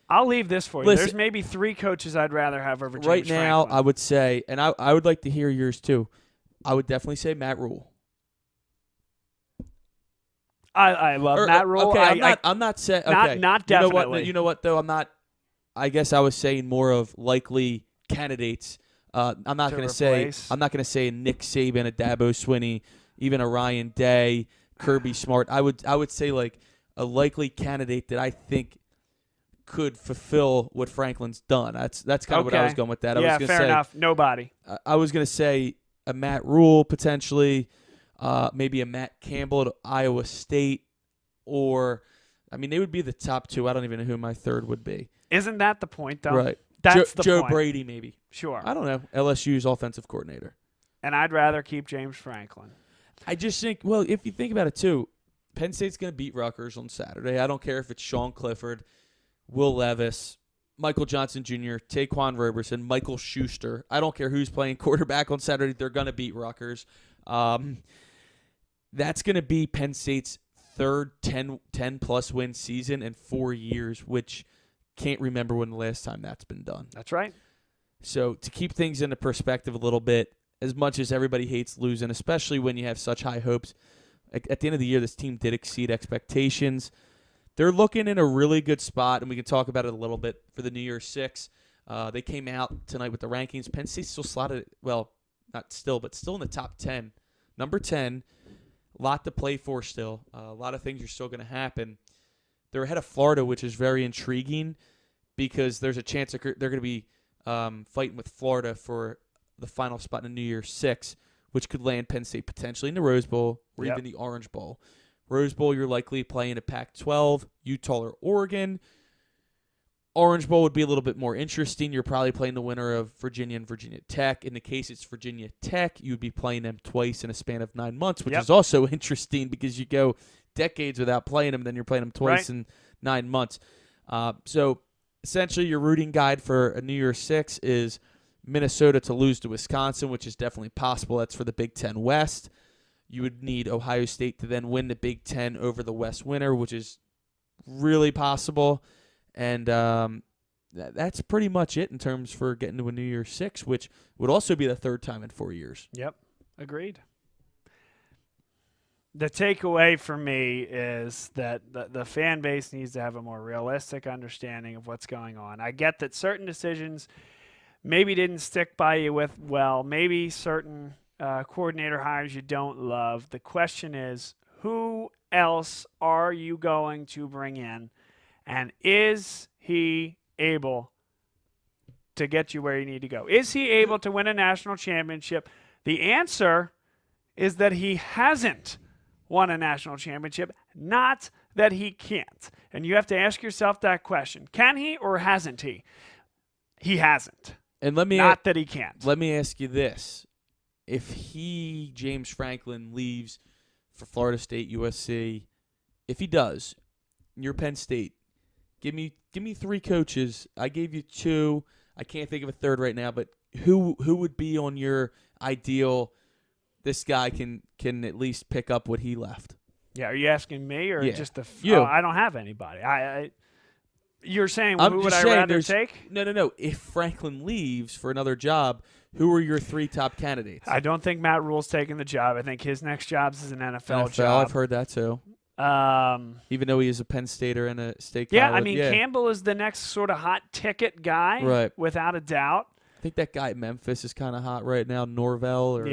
Speaker 1: I'll leave this for you. There's maybe 3 coaches I'd rather have over James
Speaker 2: right now.
Speaker 1: Franklin.
Speaker 2: I would say, and I would like to hear yours too. I would definitely say Matt Rule.
Speaker 1: I love Matt Rule.
Speaker 2: Okay, I'm not saying
Speaker 1: not definitely.
Speaker 2: You know what though? I'm not. I guess I was saying more of likely candidates. I'm not going to say Nick Saban, a Dabo Swinney, even a Ryan Day, Kirby Smart. I would say like a likely candidate that I think could fulfill what Franklin's done. That's kind of what I was going with that.
Speaker 1: Fair enough. Nobody.
Speaker 2: I was going to say a Matt Rule potentially. Maybe a Matt Campbell at Iowa State, or I mean, they would be the top two. I don't even know who my third would be.
Speaker 1: Isn't that the point, though?
Speaker 2: Right.
Speaker 1: That's the
Speaker 2: Joe
Speaker 1: point.
Speaker 2: Brady, maybe.
Speaker 1: Sure.
Speaker 2: I don't know. LSU's offensive coordinator.
Speaker 1: And I'd rather keep James Franklin.
Speaker 2: I just think, well, if you think about it, too, Penn State's going to beat Rutgers on Saturday. I don't care if it's Sean Clifford, Will Levis, Michael Johnson Jr., Taquan Roberson, Michael Schuster. I don't care who's playing quarterback on Saturday. They're going to beat Rutgers. That's going to be Penn State's third 10-plus win season in 4 years, which can't remember when the last time that's been done.
Speaker 1: That's right.
Speaker 2: So to keep things into perspective a little bit, as much as everybody hates losing, especially when you have such high hopes, at the end of the year, this team did exceed expectations. They're looking in a really good spot, and we can talk about it a little bit for the New Year's Six. They came out tonight with the rankings. Penn State's still slotted, well, not still, but still in the top 10. Number 10, a lot to play for still. A lot of things are still going to happen. They're ahead of Florida, which is very intriguing because there's a chance they're going to be fighting with Florida for the final spot in the New Year's Six, which could land Penn State potentially in the Rose Bowl or even the Orange Bowl. Rose Bowl, you're likely playing a Pac-12, Utah or Oregon. Orange Bowl would be a little bit more interesting. You're probably playing the winner of Virginia and Virginia Tech. In the case it's Virginia Tech, you would be playing them twice in a span of 9 months, which is also interesting because you go decades without playing them, then you're playing them twice in 9 months. So essentially your rooting guide for a New Year's Six is Minnesota to lose to Wisconsin, which is definitely possible. That's for the Big Ten West. You would need Ohio State to then win the Big Ten over the West winner, which is really possible. And that's pretty much it in terms for getting to a New Year's Six, which would also be the third time in 4 years.
Speaker 1: Yep, agreed. The takeaway for me is that the fan base needs to have a more realistic understanding of what's going on. I get that certain decisions maybe didn't stick by you with well, maybe certain coordinator hires you don't love. The question is, who else are you going to bring in, and is he able to get you where you need to go? Is he able to win a national championship? The answer is that he hasn't won a national championship, not that he can't. And you have to ask yourself that question. Can he or hasn't he? He hasn't.
Speaker 2: And let me
Speaker 1: not that he can't.
Speaker 2: Let me ask you this. If James Franklin, leaves for Florida State, USC, if he does, you're Penn State, give me three coaches. I gave you two. I can't think of a third right now, but who would be on your ideal, this guy can at least pick up what he left?
Speaker 1: Yeah, are you asking me or just the
Speaker 2: you?
Speaker 1: Oh, I don't have anybody. You're saying who would I rather take?
Speaker 2: No. If Franklin leaves for another job, who are your three top candidates?
Speaker 1: I don't think Matt Rule's taking the job. I think his next job is an NFL job.
Speaker 2: I've heard that too. Even though he is a Penn Stater and a state
Speaker 1: yeah,
Speaker 2: college.
Speaker 1: I mean, Campbell is the next sort of hot ticket guy,
Speaker 2: right?
Speaker 1: Without a doubt.
Speaker 2: I think that guy at Memphis is kind of hot right now, Norvell.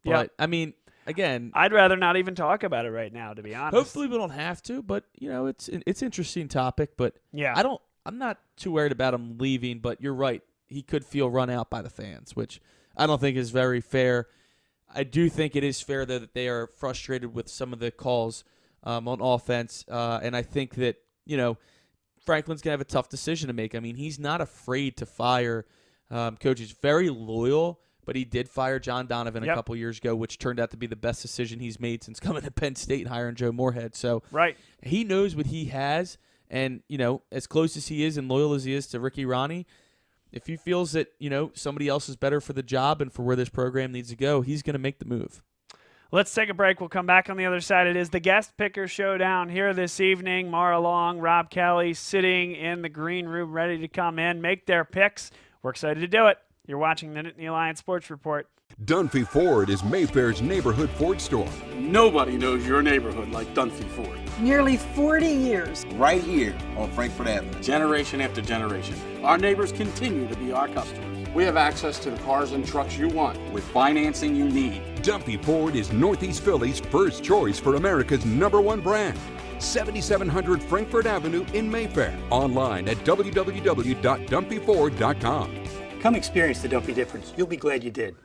Speaker 1: But
Speaker 2: I mean, again,
Speaker 1: I'd rather not even talk about it right now, to be honest.
Speaker 2: Hopefully we don't have to, but it's an interesting topic. But I'm not too worried about him leaving. But you're right, he could feel run out by the fans, which I don't think is very fair. I do think it is fair though that they are frustrated with some of the calls on offense, and I think that Franklin's gonna have a tough decision to make. I mean, he's not afraid to fire coaches. Very loyal. But he did fire John Donovan a couple years ago, which turned out to be the best decision he's made since coming to Penn State and hiring Joe Moorhead. So he knows what he has, and as close as he is and loyal as he is to Ricky Ronnie, if he feels that somebody else is better for the job and for where this program needs to go, he's going to make the move.
Speaker 1: Let's take a break. We'll come back on the other side. It is the guest picker showdown here this evening. Maura Long, Rob Kelly sitting in the green room ready to come in, make their picks. We're excited to do it. You're watching the Nittany Lion Sports Report.
Speaker 3: Dunphy Ford is Mayfair's neighborhood Ford store.
Speaker 4: Nobody knows your neighborhood like Dunphy Ford.
Speaker 5: Nearly 40 years.
Speaker 6: Right here on Frankfort Avenue.
Speaker 4: Generation after generation. Our neighbors continue to be our customers. We have access to the cars and trucks you want with financing you need.
Speaker 3: Dunphy Ford is Northeast Philly's first choice for America's #1 brand. 7700 Frankfort Avenue in Mayfair. Online at www.dunphyford.com.
Speaker 7: Come experience the Dunphy difference. You'll be glad you did.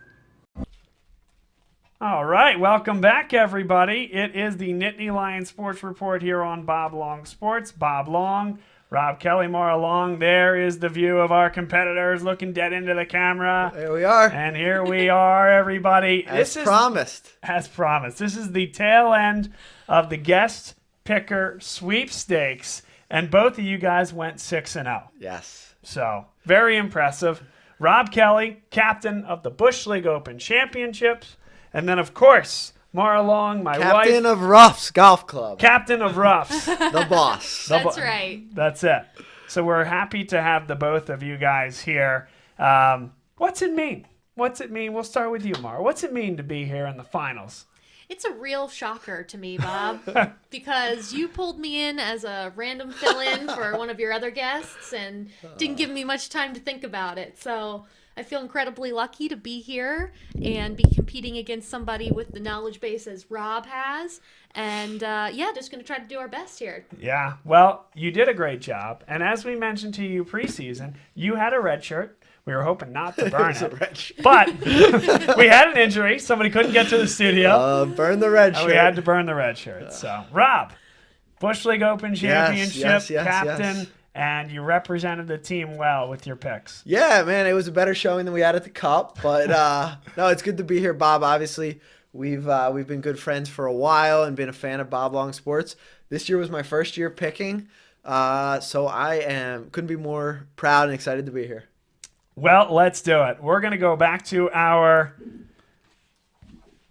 Speaker 1: All right, welcome back, everybody. It is the Nittany Lion Sports Report here on Bob Long Sports. Bob Long, Rob Kelly, Maura Long. There is the view of our competitors looking dead into the camera.
Speaker 7: There we are.
Speaker 1: And here we are, everybody.
Speaker 7: As promised.
Speaker 1: As promised. This is the tail end of the guest picker sweepstakes, and both of you guys went 6-0.
Speaker 7: Yes.
Speaker 1: So, very impressive. Rob Kelly, captain of the Bush League Open Championships. And then, of course, Maura Long, my wife.
Speaker 7: Captain of Ruffs Golf Club.
Speaker 1: Captain of Ruffs.
Speaker 7: The boss.
Speaker 8: That's right.
Speaker 1: That's it. So we're happy to have the both of you guys here. What's it mean? What's it mean? We'll start with you, Maura. What's it mean to be here in the finals?
Speaker 8: It's a real shocker to me, Bob, because you pulled me in as a random fill-in for one of your other guests and didn't give me much time to think about it. So I feel incredibly lucky to be here and be competing against somebody with the knowledge base as Rob has. And, just going to try to do our best here.
Speaker 1: Yeah, well, you did a great job. And as we mentioned to you preseason, you had a red shirt. We were hoping not to burn it. But we had an injury. Somebody couldn't get to the studio.
Speaker 7: Burn the red shirt.
Speaker 1: And we had to burn the red shirt. So, Rob, Bush League Open Championship captain, and you represented the team well with your picks.
Speaker 7: Yeah, man, it was a better showing than we had at the Cup. But, no, it's good to be here, Bob. Obviously, we've been good friends for a while and been a fan of Bob Long Sports. This year was my first year picking, so I couldn't be more proud and excited to be here.
Speaker 1: Well, let's do it. We're going to go back to our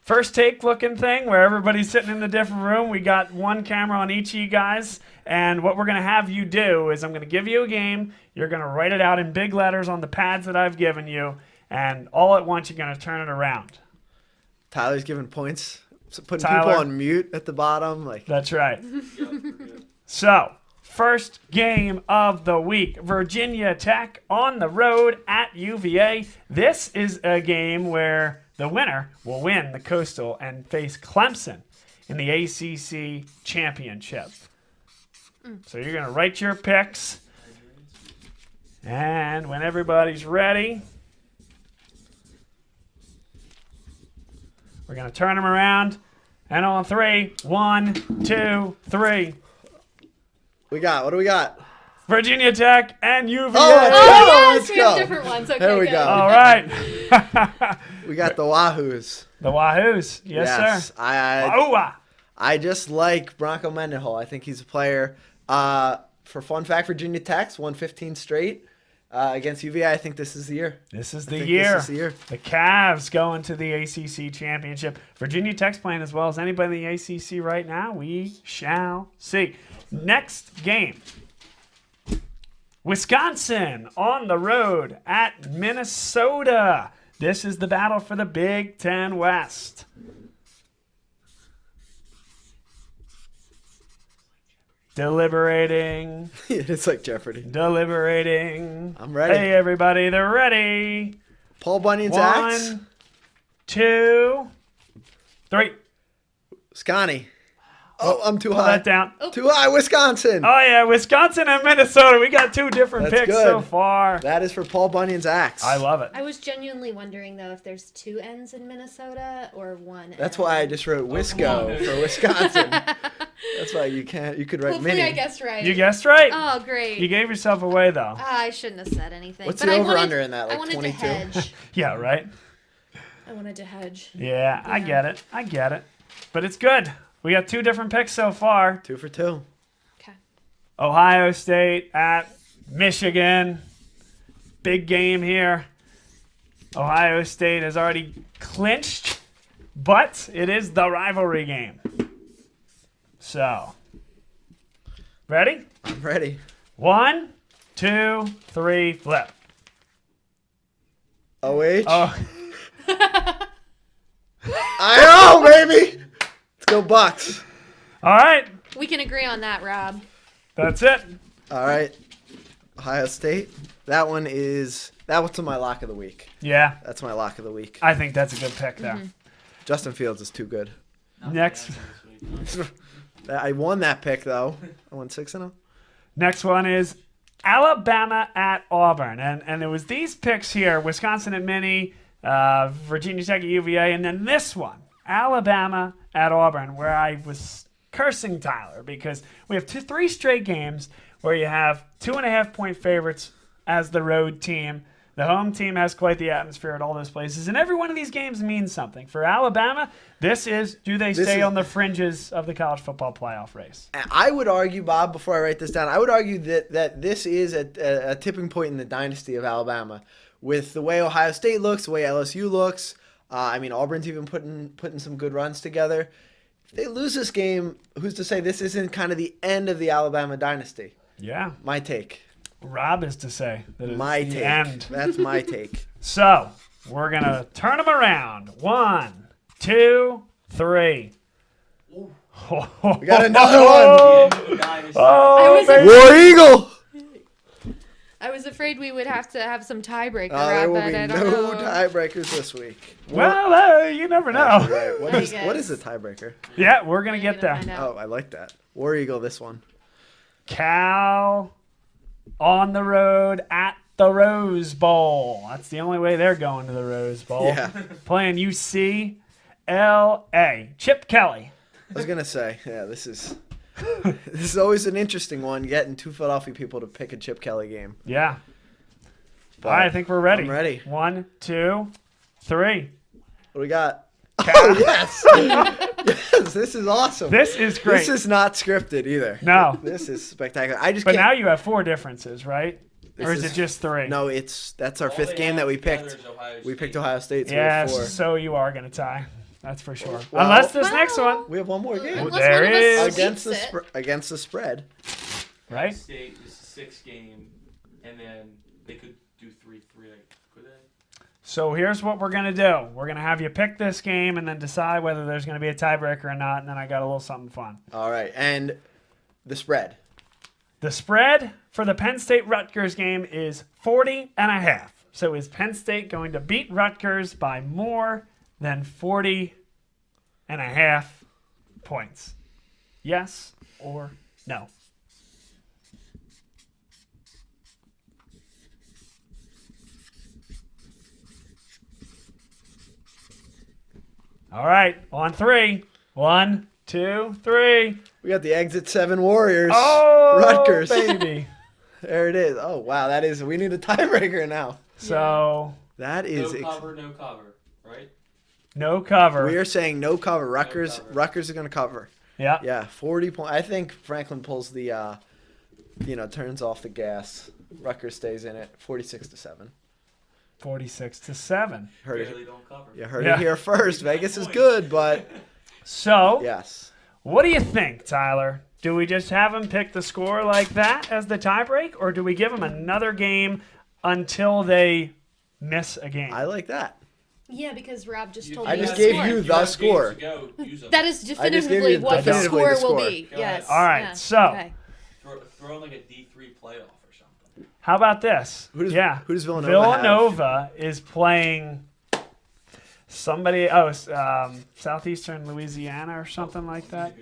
Speaker 1: first take looking thing where everybody's sitting in a different room. We got one camera on each of you guys. And what we're going to have you do is I'm going to give you a game. You're going to write it out in big letters on the pads that I've given you. And all at once, you're going to turn it around.
Speaker 7: Tyler's giving points, putting
Speaker 1: Tyler.
Speaker 7: people on mute at the bottom.
Speaker 1: That's right. So, first game of the week, Virginia Tech on the road at UVA. This is a game where the winner will win the Coastal and face Clemson in the ACC Championship. So you're going to write your picks. And when everybody's ready, we're going to turn them around. And on 3, 1, 2, 3.
Speaker 7: What do we got?
Speaker 1: Virginia Tech and UVA.
Speaker 7: Let's
Speaker 8: We have
Speaker 7: go.
Speaker 8: different ones. Okay,
Speaker 7: There we
Speaker 8: good.
Speaker 7: go.
Speaker 1: All right.
Speaker 7: We got the Wahoos.
Speaker 1: The Wahoos. Yes, sir.
Speaker 7: I just like Bronco Mendenhall. I think he's a player. For fun fact, Virginia Tech's won 15 straight against UVA. I think this is the year.
Speaker 1: This is the year.
Speaker 7: This is the year.
Speaker 1: The Cavs going to the ACC Championship. Virginia Tech's playing as well as anybody in the ACC right now. We shall see. Next game. Wisconsin on the road at Minnesota. This is the battle for the Big Ten West. Deliberating.
Speaker 7: It's like Jeopardy.
Speaker 1: Deliberating.
Speaker 7: I'm ready.
Speaker 1: Hey, everybody, they're ready.
Speaker 7: Paul Bunyan's axe.
Speaker 1: 1, 2, 3.
Speaker 7: Scotty. Oh, I'm too
Speaker 1: Pull
Speaker 7: high.
Speaker 1: that down.
Speaker 7: Too high, Wisconsin.
Speaker 1: Oh, yeah, Wisconsin and Minnesota. We got two different
Speaker 7: That's
Speaker 1: picks
Speaker 7: good.
Speaker 1: so far.
Speaker 7: That is for Paul Bunyan's axe.
Speaker 1: I love it.
Speaker 8: I was genuinely wondering, though, if there's 2 N's in Minnesota or 1 N.
Speaker 7: That's why I just wrote Wisco for Wisconsin. That's why you could write
Speaker 8: Hopefully
Speaker 7: mini.
Speaker 8: I guessed right.
Speaker 1: You guessed right.
Speaker 8: Oh, great.
Speaker 1: You gave yourself away, though.
Speaker 8: I shouldn't have said anything.
Speaker 7: What's
Speaker 8: but
Speaker 7: the
Speaker 8: I
Speaker 7: over-under
Speaker 8: wanted-
Speaker 7: in that, like
Speaker 8: I wanted
Speaker 7: 22?
Speaker 8: to hedge.
Speaker 1: Yeah, right?
Speaker 8: I wanted to hedge.
Speaker 1: Yeah, I get it. I get it. But it's good. We got 2 different picks so far.
Speaker 7: 2 for 2.
Speaker 8: Okay.
Speaker 1: Ohio State at Michigan. Big game here. Ohio State has already clinched, but it is the rivalry game. So, ready?
Speaker 7: I'm ready.
Speaker 1: 1, 2, 3, flip.
Speaker 7: OH.
Speaker 1: Oh,
Speaker 7: I know, baby. Let's go Bucks.
Speaker 1: all right.
Speaker 8: We can agree on that, Rob.
Speaker 1: That's it.
Speaker 7: All right. Ohio State. That one's my lock of the week.
Speaker 1: Yeah,
Speaker 7: That's my lock of the week.
Speaker 1: I think that's a good pick there.
Speaker 7: Justin Fields is too good.
Speaker 1: Next
Speaker 7: I won that pick, though. I won 6-0.
Speaker 1: next one is Alabama at Auburn. And it was these picks here, Wisconsin at Mini, Virginia Tech at UVA, and then this one. Alabama at Auburn, where I was cursing Tyler because we have 3 straight games where you have 2.5-point favorites as the road team. The home team has quite the atmosphere at all those places, and every one of these games means something. For Alabama, this is, do they stay on the fringes of the college football playoff race?
Speaker 7: I would argue, Bob, before I write this down, I would argue that this is a tipping point in the dynasty of Alabama. With the way Ohio State looks, the way LSU looks, Auburn's even putting some good runs together. If they lose this game, who's to say this isn't kind of the end of the Alabama dynasty?
Speaker 1: Yeah.
Speaker 7: My take.
Speaker 1: Rob is to say that it's
Speaker 7: My
Speaker 1: the
Speaker 7: take.
Speaker 1: end.
Speaker 7: That's my take.
Speaker 1: So, we're going to turn them around. 1, 2, 3.
Speaker 7: We got another one.
Speaker 1: Oh, baby.
Speaker 7: War Eagle.
Speaker 8: I was afraid we would have to have some tiebreaker.
Speaker 7: There will
Speaker 8: but
Speaker 7: be
Speaker 8: I don't
Speaker 7: no
Speaker 8: know.
Speaker 7: tiebreakers this week.
Speaker 1: Well, you never know.
Speaker 7: Right. What
Speaker 8: I
Speaker 7: is the
Speaker 8: guess.
Speaker 7: tiebreaker?
Speaker 1: Yeah, we're going to
Speaker 8: We're
Speaker 1: get
Speaker 8: gonna
Speaker 1: there.
Speaker 8: find out.
Speaker 7: Oh, I like that. War Eagle, this one.
Speaker 1: Cal on the road at the Rose Bowl. That's the only way they're going to the Rose Bowl.
Speaker 7: Yeah.
Speaker 1: Playing UCLA. Chip Kelly.
Speaker 7: I was gonna say, this is always an interesting one, getting 2 Philadelphia people to pick a Chip Kelly game.
Speaker 1: Yeah.
Speaker 7: But
Speaker 1: All right, I think we're ready.
Speaker 7: I'm ready.
Speaker 1: 1, 2, 3.
Speaker 7: What do we got? Oh, yes. Yes, this is awesome.
Speaker 1: This is great.
Speaker 7: This is not scripted either.
Speaker 1: No.
Speaker 7: This is spectacular. I just
Speaker 1: But
Speaker 7: can't.
Speaker 1: now you have 4 differences, right? Or is it just 3?
Speaker 7: No, that's our 5th game that we picked. We picked Ohio State, so we have 4.
Speaker 1: Yes, so you are going to tie. That's for sure.
Speaker 7: Well-
Speaker 1: Unless this next
Speaker 8: Well-
Speaker 1: one,
Speaker 7: We have one more game.
Speaker 8: Unless
Speaker 1: there
Speaker 8: one of us
Speaker 1: is.
Speaker 7: Against the spread.
Speaker 1: right?
Speaker 2: Penn State is a 6 game, and then they could do 3-3. Could they?
Speaker 1: So here's what we're going to do. We're going to have you pick this game and then decide whether there's going to be a tiebreaker or not, and then I got a little something fun.
Speaker 7: All right, and the spread.
Speaker 1: The spread for the Penn State-Rutgers game is 40.5. So is Penn State going to beat Rutgers by more than 40.5 points? Yes or no? All right, on 3. 1, 2, 3.
Speaker 7: We got the Exit 7 Warriors.
Speaker 1: Oh,
Speaker 7: Rutgers.
Speaker 1: baby.
Speaker 7: There it is. Oh, wow, we need a tiebreaker now.
Speaker 1: So,
Speaker 7: That is
Speaker 2: No cover, right?
Speaker 1: no cover.
Speaker 7: we are saying no cover. Rutgers
Speaker 2: cover.
Speaker 7: Rutgers are going to cover.
Speaker 1: Yeah.
Speaker 7: Yeah, 40 points. I think Franklin pulls the turns off the gas. Rutgers stays in it. 46-7.
Speaker 1: 46-7.
Speaker 7: Heard it.
Speaker 2: Barely don't cover.
Speaker 7: You heard
Speaker 1: Yeah.
Speaker 7: it here first. Vegas is good, but
Speaker 1: So,
Speaker 7: yes.
Speaker 1: what do you think, Tyler? Do we just have him pick the score like that as the tiebreak, or do we give him another game until they miss a game?
Speaker 7: I like that.
Speaker 8: Yeah, because Rob just told
Speaker 7: I
Speaker 8: me
Speaker 7: just
Speaker 8: the
Speaker 7: gave
Speaker 8: score.
Speaker 7: you the score.
Speaker 8: That is
Speaker 7: gave you
Speaker 8: definitively what the
Speaker 7: definitively
Speaker 8: score
Speaker 7: the
Speaker 8: will
Speaker 7: score.
Speaker 8: be.
Speaker 2: Go
Speaker 8: Yes.
Speaker 1: All right,
Speaker 8: Yeah.
Speaker 1: so-
Speaker 8: Okay.
Speaker 2: Throw in like a D3 playoff or something.
Speaker 1: How about this?
Speaker 7: Who does Villanova
Speaker 1: Villanova is playing somebody, Southeastern Louisiana or something like that.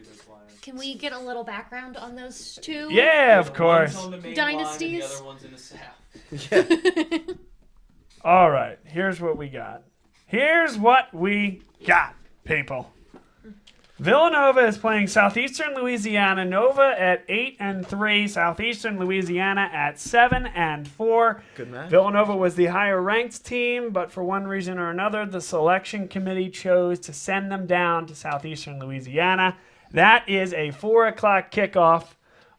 Speaker 8: Can we get a little background on those two?
Speaker 1: Yeah, of course.
Speaker 2: One's on the main
Speaker 8: Dynasties?
Speaker 2: line and the other one's in the south.
Speaker 1: All right, here's what we got. Here's what we got, people. Villanova is playing Southeastern Louisiana. Nova at 8-3. Southeastern Louisiana at 7-4.
Speaker 7: Good match.
Speaker 1: Villanova was the higher ranked team, but for one reason or another, the selection committee chose to send them down to Southeastern Louisiana. That is a 4 o'clock kickoff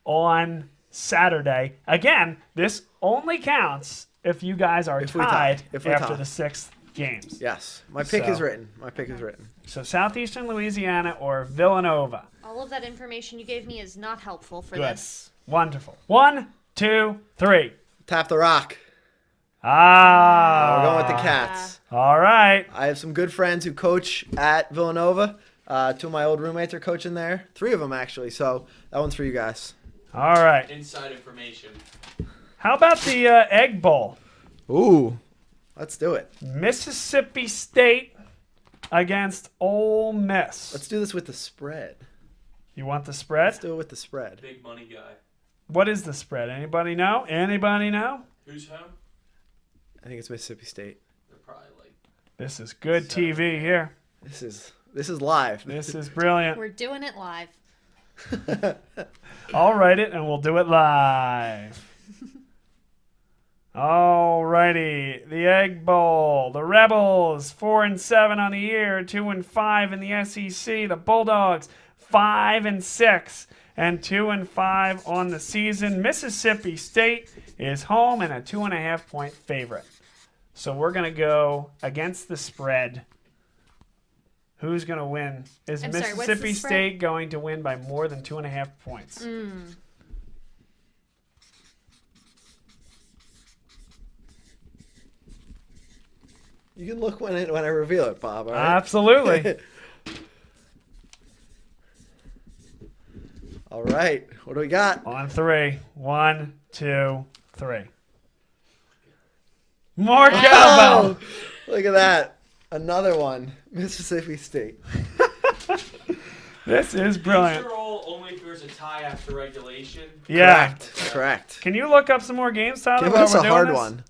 Speaker 1: on Saturday. Again, this only counts if you guys are
Speaker 7: If we tie.
Speaker 1: tied
Speaker 7: If we
Speaker 1: after
Speaker 7: tie.
Speaker 1: the 6th games.
Speaker 7: Yes. My pick
Speaker 1: So-
Speaker 7: is written.
Speaker 1: So Southeastern Louisiana or Villanova.
Speaker 8: All of that information you gave me is not helpful for
Speaker 1: Good.
Speaker 8: this.
Speaker 1: Wonderful. 1, 2, 3.
Speaker 7: Tap the rock.
Speaker 1: Ah.
Speaker 7: We're going with the Cats.
Speaker 1: All right.
Speaker 7: I have some good friends who coach at Villanova. 2 of my old roommates are coaching there. 3 of them, actually. So that one's for you guys.
Speaker 1: All right.
Speaker 2: Inside information.
Speaker 1: How about the Egg Bowl?
Speaker 7: Ooh. Let's do it.
Speaker 1: Mississippi State against Ole Miss.
Speaker 7: Let's do this with the spread.
Speaker 1: You want the
Speaker 7: Let's
Speaker 1: spread?
Speaker 7: do it with the spread.
Speaker 2: Big money guy.
Speaker 1: What is the spread? Anybody know? Anybody know?
Speaker 2: Who's home?
Speaker 7: I think it's Mississippi State.
Speaker 2: They're probably like
Speaker 1: This is good TV here.
Speaker 7: This This is live.
Speaker 1: This is brilliant.
Speaker 8: We're doing it live.
Speaker 1: I'll write it and we'll do it live. All righty. The Egg Bowl. The Rebels 4-7 on the year, 2-5 in the SEC. The Bulldogs 5-6 and 2-5 on the season. Mississippi State is home and a 2.5-point favorite. So we're going to go against the spread. Who's going to win? Is
Speaker 8: I'm sorry, what's
Speaker 1: Mississippi
Speaker 8: the spread?
Speaker 1: State going to win by more than 2.5 points?
Speaker 7: You can look when I reveal it, Bob. All right?
Speaker 1: Absolutely.
Speaker 7: All right. What do we got?
Speaker 1: On 3. 1, 2, 3. More cowbell.
Speaker 7: Oh, look at that. Another one. Mississippi State.
Speaker 1: This is brilliant.
Speaker 2: Only if there's a tie after regulation.
Speaker 1: Yeah.
Speaker 7: Correct.
Speaker 1: Can you look up some more games, Tyler?
Speaker 7: Give
Speaker 1: while
Speaker 7: us
Speaker 1: we're
Speaker 7: a
Speaker 1: doing
Speaker 7: hard
Speaker 1: this?
Speaker 7: one.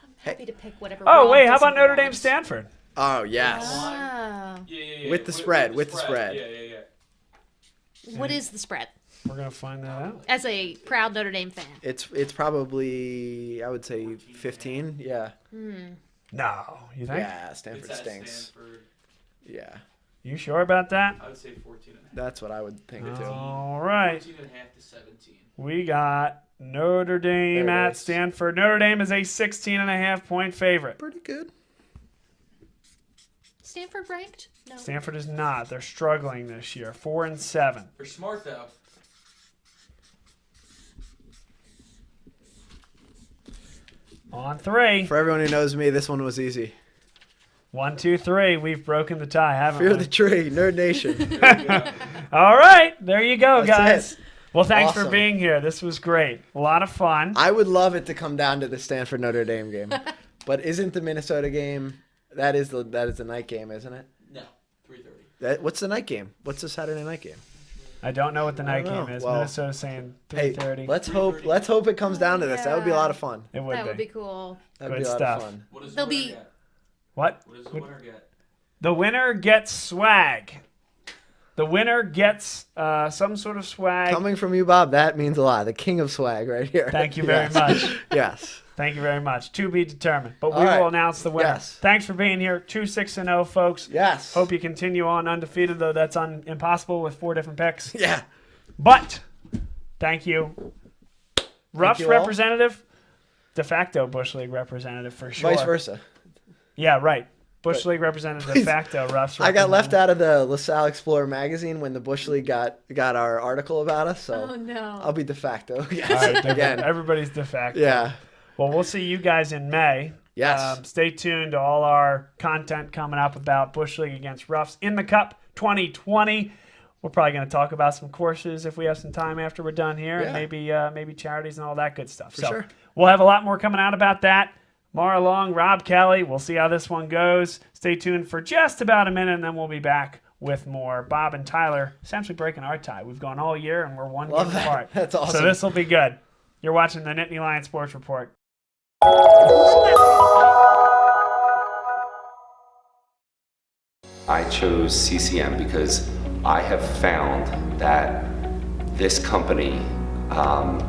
Speaker 8: I'm happy to pick whatever.
Speaker 1: Oh,
Speaker 8: Rob
Speaker 1: wait. How
Speaker 8: doesn't
Speaker 1: about Notre Dame
Speaker 8: want.
Speaker 1: Stanford?
Speaker 7: Oh, yes.
Speaker 8: Oh.
Speaker 2: Yeah.
Speaker 7: With the spread. With the spread.
Speaker 2: Yeah.
Speaker 8: What is the spread?
Speaker 1: We're going to find that out.
Speaker 8: As a proud Notre Dame fan.
Speaker 7: It's probably, I would say 15. Yeah.
Speaker 1: No. You think?
Speaker 7: Yeah, Stanford stinks. Yeah.
Speaker 1: You sure about that?
Speaker 2: I would say 14 and a half.
Speaker 7: That's what I would think too.
Speaker 1: All right.
Speaker 2: 14 and a half to 17.
Speaker 1: We got Notre Dame
Speaker 7: There it
Speaker 1: at
Speaker 7: is.
Speaker 1: Stanford. Notre Dame is a 16.5-point favorite.
Speaker 7: Pretty good.
Speaker 8: Stanford ranked? No.
Speaker 1: Stanford is not. They're struggling this year. 4-7.
Speaker 2: They're smart, though.
Speaker 1: On 3.
Speaker 7: For everyone who knows me, this one was easy.
Speaker 1: 1, 2, 3. We've broken the tie, haven't
Speaker 7: Fear
Speaker 1: we?
Speaker 7: the tree, Nerd Nation.
Speaker 1: All right. There you go,
Speaker 7: That's
Speaker 1: guys.
Speaker 7: it.
Speaker 1: Well, thanks for
Speaker 7: Awesome.
Speaker 1: being here. This was great. A lot of fun.
Speaker 7: I would love it to come down to the Stanford Notre Dame game, but isn't the Minnesota game? That is the night game, isn't it?
Speaker 2: No, 3:30.
Speaker 7: What's the night game? What's the Saturday night game?
Speaker 1: I don't know what the night
Speaker 7: don't know.
Speaker 1: game is.
Speaker 7: Well,
Speaker 1: Minnesota saying
Speaker 7: Hey,
Speaker 1: 3:30.
Speaker 7: let's hope it comes down to this. That would be a lot of fun.
Speaker 1: It would
Speaker 8: That
Speaker 1: be.
Speaker 8: would be cool.
Speaker 7: That would
Speaker 1: Good
Speaker 7: be a lot
Speaker 1: stuff.
Speaker 7: of fun.
Speaker 2: What does
Speaker 8: They'll
Speaker 2: the winner
Speaker 8: be-
Speaker 2: get?
Speaker 1: What?
Speaker 2: What does the winner get?
Speaker 1: The winner gets swag. The winner gets some sort of swag.
Speaker 7: Coming from you, Bob, that means a lot. The king of swag right here.
Speaker 1: Thank you very
Speaker 7: Yes.
Speaker 1: much.
Speaker 7: Yes.
Speaker 1: Thank you very much. To be determined. But we
Speaker 7: All right.
Speaker 1: will announce the winner.
Speaker 7: Yes.
Speaker 1: Thanks for being here. 2-6-0, folks.
Speaker 7: Yes.
Speaker 1: Hope you continue on undefeated, though that's impossible with 4 different picks.
Speaker 7: Yeah.
Speaker 1: But thank you. Ruff's
Speaker 7: you all.
Speaker 1: representative, de facto Bush League representative for sure.
Speaker 7: Vice versa.
Speaker 1: Yeah, right. Bush League representative, de facto Ruff's
Speaker 7: I got left
Speaker 1: representative.
Speaker 7: out of the LaSalle Explorer magazine when the Bush League got our article about us, so
Speaker 8: Oh, no.
Speaker 7: I'll be de facto.
Speaker 1: All right,
Speaker 7: Again.
Speaker 1: everybody's de facto.
Speaker 7: Yeah.
Speaker 1: Well, we'll see you guys in May.
Speaker 7: Yes.
Speaker 1: Stay tuned to all our content coming up about Bush League against Ruffs in the Cup 2020. We're probably going to talk about some courses if we have some time after we're done here, and maybe charities and all that good stuff.
Speaker 7: For sure.
Speaker 1: We'll have a lot more coming out about that. Maura Long, Rob Kelly. We'll see how this one goes. Stay tuned for just about a minute, and then we'll be back with more. Bob and Tyler essentially breaking our tie. We've gone all year, and we're one
Speaker 7: Love
Speaker 1: game
Speaker 7: that.
Speaker 1: apart.
Speaker 7: That's awesome.
Speaker 1: So this will be good. You're watching the Nittany Lion Sports Report.
Speaker 9: I chose CCM because I have found that this company, on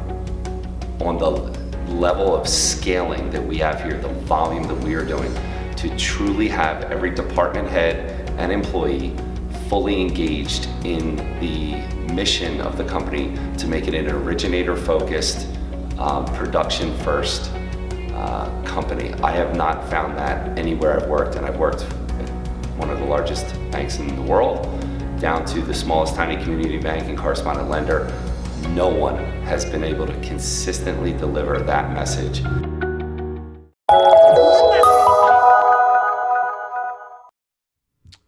Speaker 9: the level of scaling that we have here, the volume that we are doing, to truly have every department head and employee fully engaged in the mission of the company to make it an originator-focused, production-first company. I have not found that anywhere I've worked, and I've worked at one of the largest banks in the world, down to the smallest tiny community bank and correspondent lender. No one has been able to consistently deliver that message.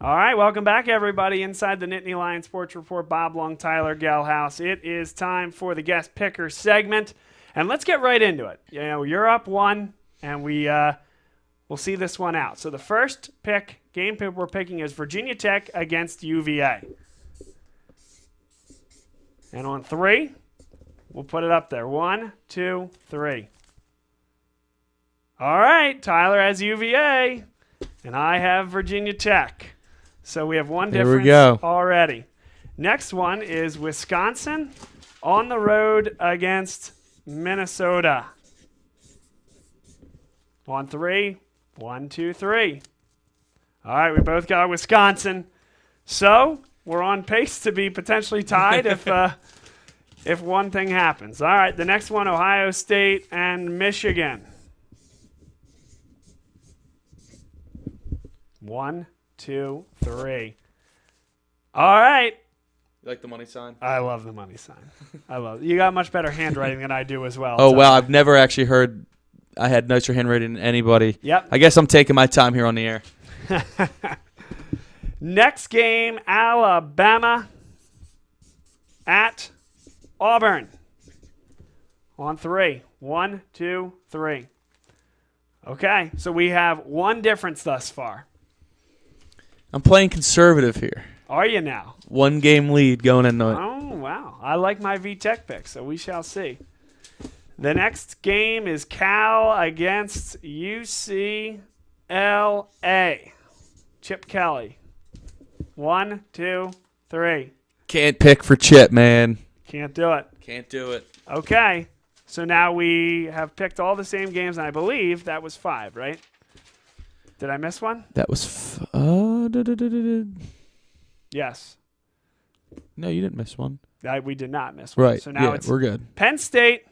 Speaker 1: All right, welcome back, everybody, inside the Nittany Lion Sports Report. Bob Long, Tyler Gehlhaus. It is time for the guest picker segment, and let's get right into it. You know, you're up 1, and we'll see this one out. So the first game pick we're picking is Virginia Tech against UVA. And on 3, we'll put it up there. 1, 2, 3. All right, Tyler has UVA, and I have Virginia Tech. So we have one
Speaker 2: There we
Speaker 1: difference
Speaker 2: go.
Speaker 1: already. Next one is Wisconsin on the road against Minnesota. On 3. 1, 2, 3. All right, we both got Wisconsin. So we're on pace to be potentially tied if one thing happens. All right, the next one, Ohio State and Michigan. 1, 2, 3. All right.
Speaker 2: You like the money sign?
Speaker 1: I love the money sign. I love it. You got much better handwriting than I do as well.
Speaker 2: Oh,
Speaker 1: so.
Speaker 2: wow. I've never actually heard I had nicer handwriting than anybody.
Speaker 1: Yep.
Speaker 2: I guess I'm taking my time here on the air.
Speaker 1: Next game, Alabama at Auburn. On 3. 1, 2, 3. Okay, so we have one difference thus far.
Speaker 2: I'm playing conservative here.
Speaker 1: Are you now?
Speaker 2: 1 game lead going into it.
Speaker 1: Oh, wow. I like my VTech pick, so we shall see. The next game is Cal against UCLA. Chip Kelly. 1, 2, 3.
Speaker 2: Can't pick for Chip, man.
Speaker 1: Can't do it.
Speaker 2: Can't do it.
Speaker 1: Okay. So now we have picked all the same games, and I believe that was 5, right? Did I miss one?
Speaker 2: That was
Speaker 1: Yes.
Speaker 2: No, you didn't miss one.
Speaker 1: We did not miss one.
Speaker 2: Right.
Speaker 1: So now
Speaker 2: yeah,
Speaker 1: it's
Speaker 2: we're good.
Speaker 1: Penn State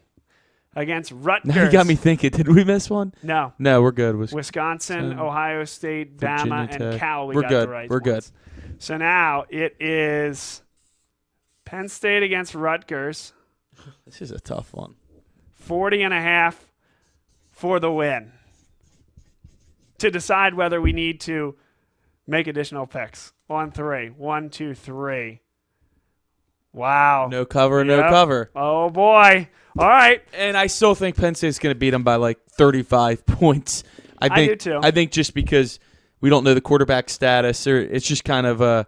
Speaker 1: against Rutgers.
Speaker 2: Now you got me thinking. Did we miss one?
Speaker 1: No.
Speaker 2: No, we're good.
Speaker 1: Wisconsin, Ohio State,
Speaker 2: Virginia
Speaker 1: Bama,
Speaker 2: Tech.
Speaker 1: and Cal.
Speaker 2: We're
Speaker 1: got
Speaker 2: good.
Speaker 1: the right
Speaker 2: We're good.
Speaker 1: ones. So now it is Penn State against Rutgers.
Speaker 2: This is a tough one.
Speaker 1: 40.5 for the win. To decide whether we need to make additional picks. On 3. 1, 2, 3. Wow.
Speaker 2: No cover, no
Speaker 1: Yep.
Speaker 2: cover.
Speaker 1: Oh, boy. All right.
Speaker 2: And I still think Penn State's going to beat them by like 35 points.
Speaker 1: I do too.
Speaker 2: I think just because we don't know the quarterback status, or it's just kind of a,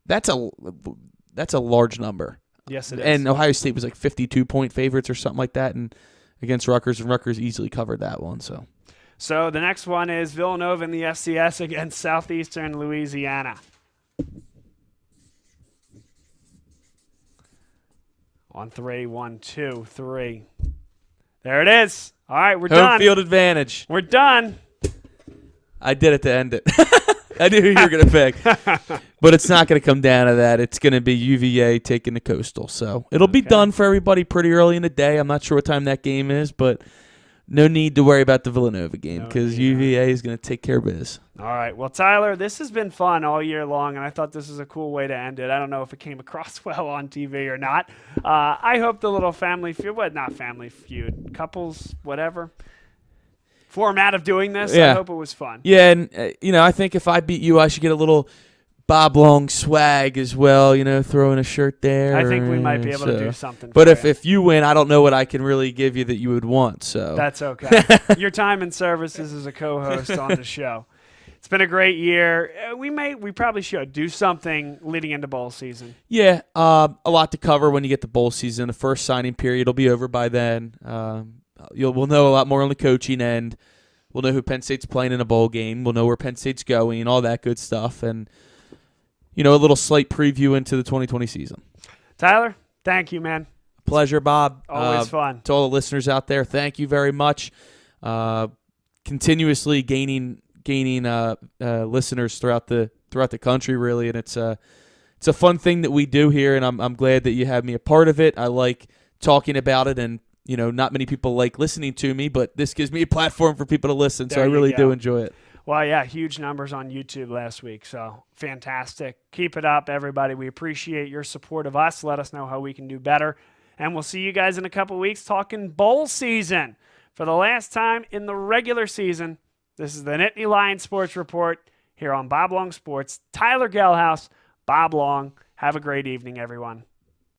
Speaker 2: that's a large number.
Speaker 1: Yes, it is.
Speaker 2: And Ohio State was like 52-point favorites or something like that, and against Rutgers, and Rutgers easily covered that one.
Speaker 1: So the next one is Villanova in the FCS against Southeastern Louisiana. On 3, 1, 2, 3. There it is. All right, we're done.
Speaker 2: Home field advantage.
Speaker 1: We're done.
Speaker 2: I did it to end it. I knew who you were going to pick. But it's not going to come down to that. It's going to be UVA taking the Coastal. So it'll be done for everybody pretty early in the day. I'm not sure what time that game is, but no need to worry about the Villanova game because UVA is going to take care of business.
Speaker 1: All right. Well, Tyler, this has been fun all year long, and I thought this was a cool way to end it. I don't know if it came across well on TV or not. I hope the little family feud, not family feud, couples, whatever, format of doing this, I hope it was fun.
Speaker 2: Yeah, and, I think if I beat you, I should get a little Bob Long swag as well, throwing a shirt there.
Speaker 1: I think we might be able to do something.
Speaker 2: But
Speaker 1: for
Speaker 2: if you win, I don't know what I can really give you that you would want. So
Speaker 1: that's okay. Your time and services as a co-host on the show. It's been a great year. We probably should do something leading into bowl season.
Speaker 2: Yeah, a lot to cover when you get to bowl season. The first signing period will be over by then. We'll know a lot more on the coaching end. We'll know who Penn State's playing in a bowl game. We'll know where Penn State's going, all that good stuff, and a little slight preview into the 2020 season.
Speaker 1: Tyler, thank you, man.
Speaker 2: Pleasure, Bob.
Speaker 1: Always fun.
Speaker 2: To all the listeners out there, thank you very much. Continuously gaining listeners throughout the country, really, and it's a fun thing that we do here, and I'm glad that you have me a part of it. I like talking about it, and not many people like listening to me, but this gives me a platform for people to listen, so I really do enjoy it.
Speaker 1: Well, yeah, huge numbers on YouTube last week, so fantastic. Keep it up, everybody. We appreciate your support of us. Let us know how we can do better, and we'll see you guys in a couple weeks talking bowl season for the last time in the regular season. This is the Nittany Lion Sports Report here on Bob Long Sports. Tyler Gehlhaus, Bob Long. Have a great evening, everyone.